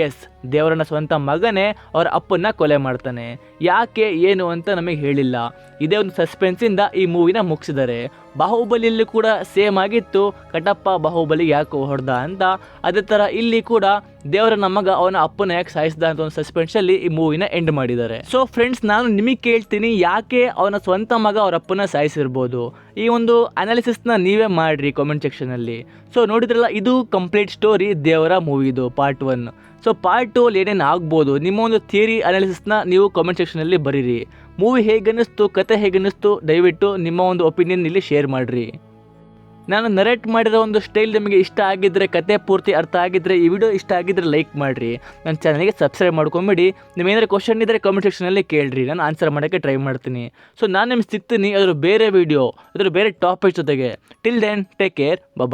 ಎಸ್, ದೇವರನ್ನ ಸ್ವಂತ ಮಗನೇ ಅವರ ಅಪ್ಪನ್ನ ಕೊಲೆ ಮಾಡ್ತಾನೆ. ಯಾಕೆ ಏನು ಅಂತ ನಮಗೆ ಹೇಳಿಲ್ಲ. ಇದೇ ಒಂದು ಸಸ್ಪೆನ್ಸಿಂದ ಈ ಮೂವಿನ ಮುಗಿಸಿದ್ದಾರೆ. ಬಾಹುಬಲಿಯಲ್ಲಿ ಕೂಡ ಸೇಮ್ ಆಗಿತ್ತು, ಕಟಪ್ಪ ಬಾಹುಬಲಿ ಯಾಕೆ ಹೊಡೆದ ಅಂತ. ಅದೇ ಥರ ಇಲ್ಲಿ ಕೂಡ ದೇವರನ್ನ ಮಗ ಅವನ ಅಪ್ಪನ ಯಾಕೆ ಸಾಯಿಸಿದ ಅಂತ ಒಂದು ಸಸ್ಪೆನ್ಸಲ್ಲಿ ಈ ಮೂವಿನ ಎಂಡ್ ಮಾಡಿದ್ದಾರೆ. ಸೊ ಫ್ರೆಂಡ್ಸ್, ನಾನು ನಿಮಗೆ ಕೇಳ್ತೀನಿ, ಯಾಕೆ ಅವನ ಸ್ವಂತ ಮಗ ಅವರ ಅಪ್ಪನ ಸಾಯಿಸಿರ್ಬೋದು? ಈ ಒಂದು ಅನಾಲಿಸಿಸ್ನ ನೀವೇ ಮಾಡಿರಿ ಕಾಮೆಂಟ್ ಸೆಕ್ಷನಲ್ಲಿ. ಸೊ ನೋಡಿದ್ರಲ್ಲ, ಇದು ಕಂಪ್ಲೀಟ್ ಸ್ಟೋರಿ ದೇವರ ಮೂವಿದು ಪಾರ್ಟ್ 1. ಸೊ ಪಾರ್ಟ್ 2 ಅಲ್ಲಿ ಏನೇನು ಆಗ್ಬೋದು, ನಿಮ್ಮ ಒಂದು ಥಿಯರಿ ಅನಾಲಿಸಿಸ್ನ ನೀವು ಕಾಮೆಂಟ್ ಸೆಕ್ಷನಲ್ಲಿ ಬರೀರಿ. ಮೂವಿ ಹೇಗನ್ನಿಸ್ತು, ಕತೆ ಹೇಗನ್ನಿಸ್ತು, ದಯವಿಟ್ಟು ನಿಮ್ಮ ಒಂದು ಒಪಿನಿಯನ್ ಇಲ್ಲಿ ಶೇರ್ ಮಾಡಿರಿ. ನಾನು ನರೇಟ್ ಮಾಡಿರೋ ಒಂದು ಸ್ಟೈಲ್ ನಿಮಗೆ ಇಷ್ಟ ಆಗಿದ್ದರೆ, ಕತೆ ಪೂರ್ತಿ ಅರ್ಥ ಆಗಿದ್ದರೆ, ಈ ವಿಡಿಯೋ ಇಷ್ಟ ಆಗಿದ್ದರೆ ಲೈಕ್ ಮಾಡಿರಿ. ನನ್ನ ಚಾನಲ್ಗೆ ಸಬ್ಸ್ಕ್ರೈಬ್ ಮಾಡ್ಕೊಂಬಿಡಿ. ನಿಮ್ಮೇನಾದ್ರು ಕ್ವಶನ್ ಇದ್ದರೆ ಕಾಮೆಂಟ್ ಸೆಕ್ಷನಲ್ಲಿ ಕೇಳಿರಿ, ನಾನು ಆನ್ಸರ್ ಮಾಡೋಕ್ಕೆ ಟ್ರೈ ಮಾಡ್ತೀನಿ. ಸೊ ನಾನು ನಿಮ್ಗೆ ಸಿಗ್ತೀನಿ ಅದ್ರ ಬೇರೆ ವಿಡಿಯೋ, ಅದ್ರ ಬೇರೆ ಟಾಪಿಕ್ ಜೊತೆಗೆ. ಟಿಲ್ ದೆನ್ ಟೇಕ್ ಕೇರ್, ಬಾಯ್.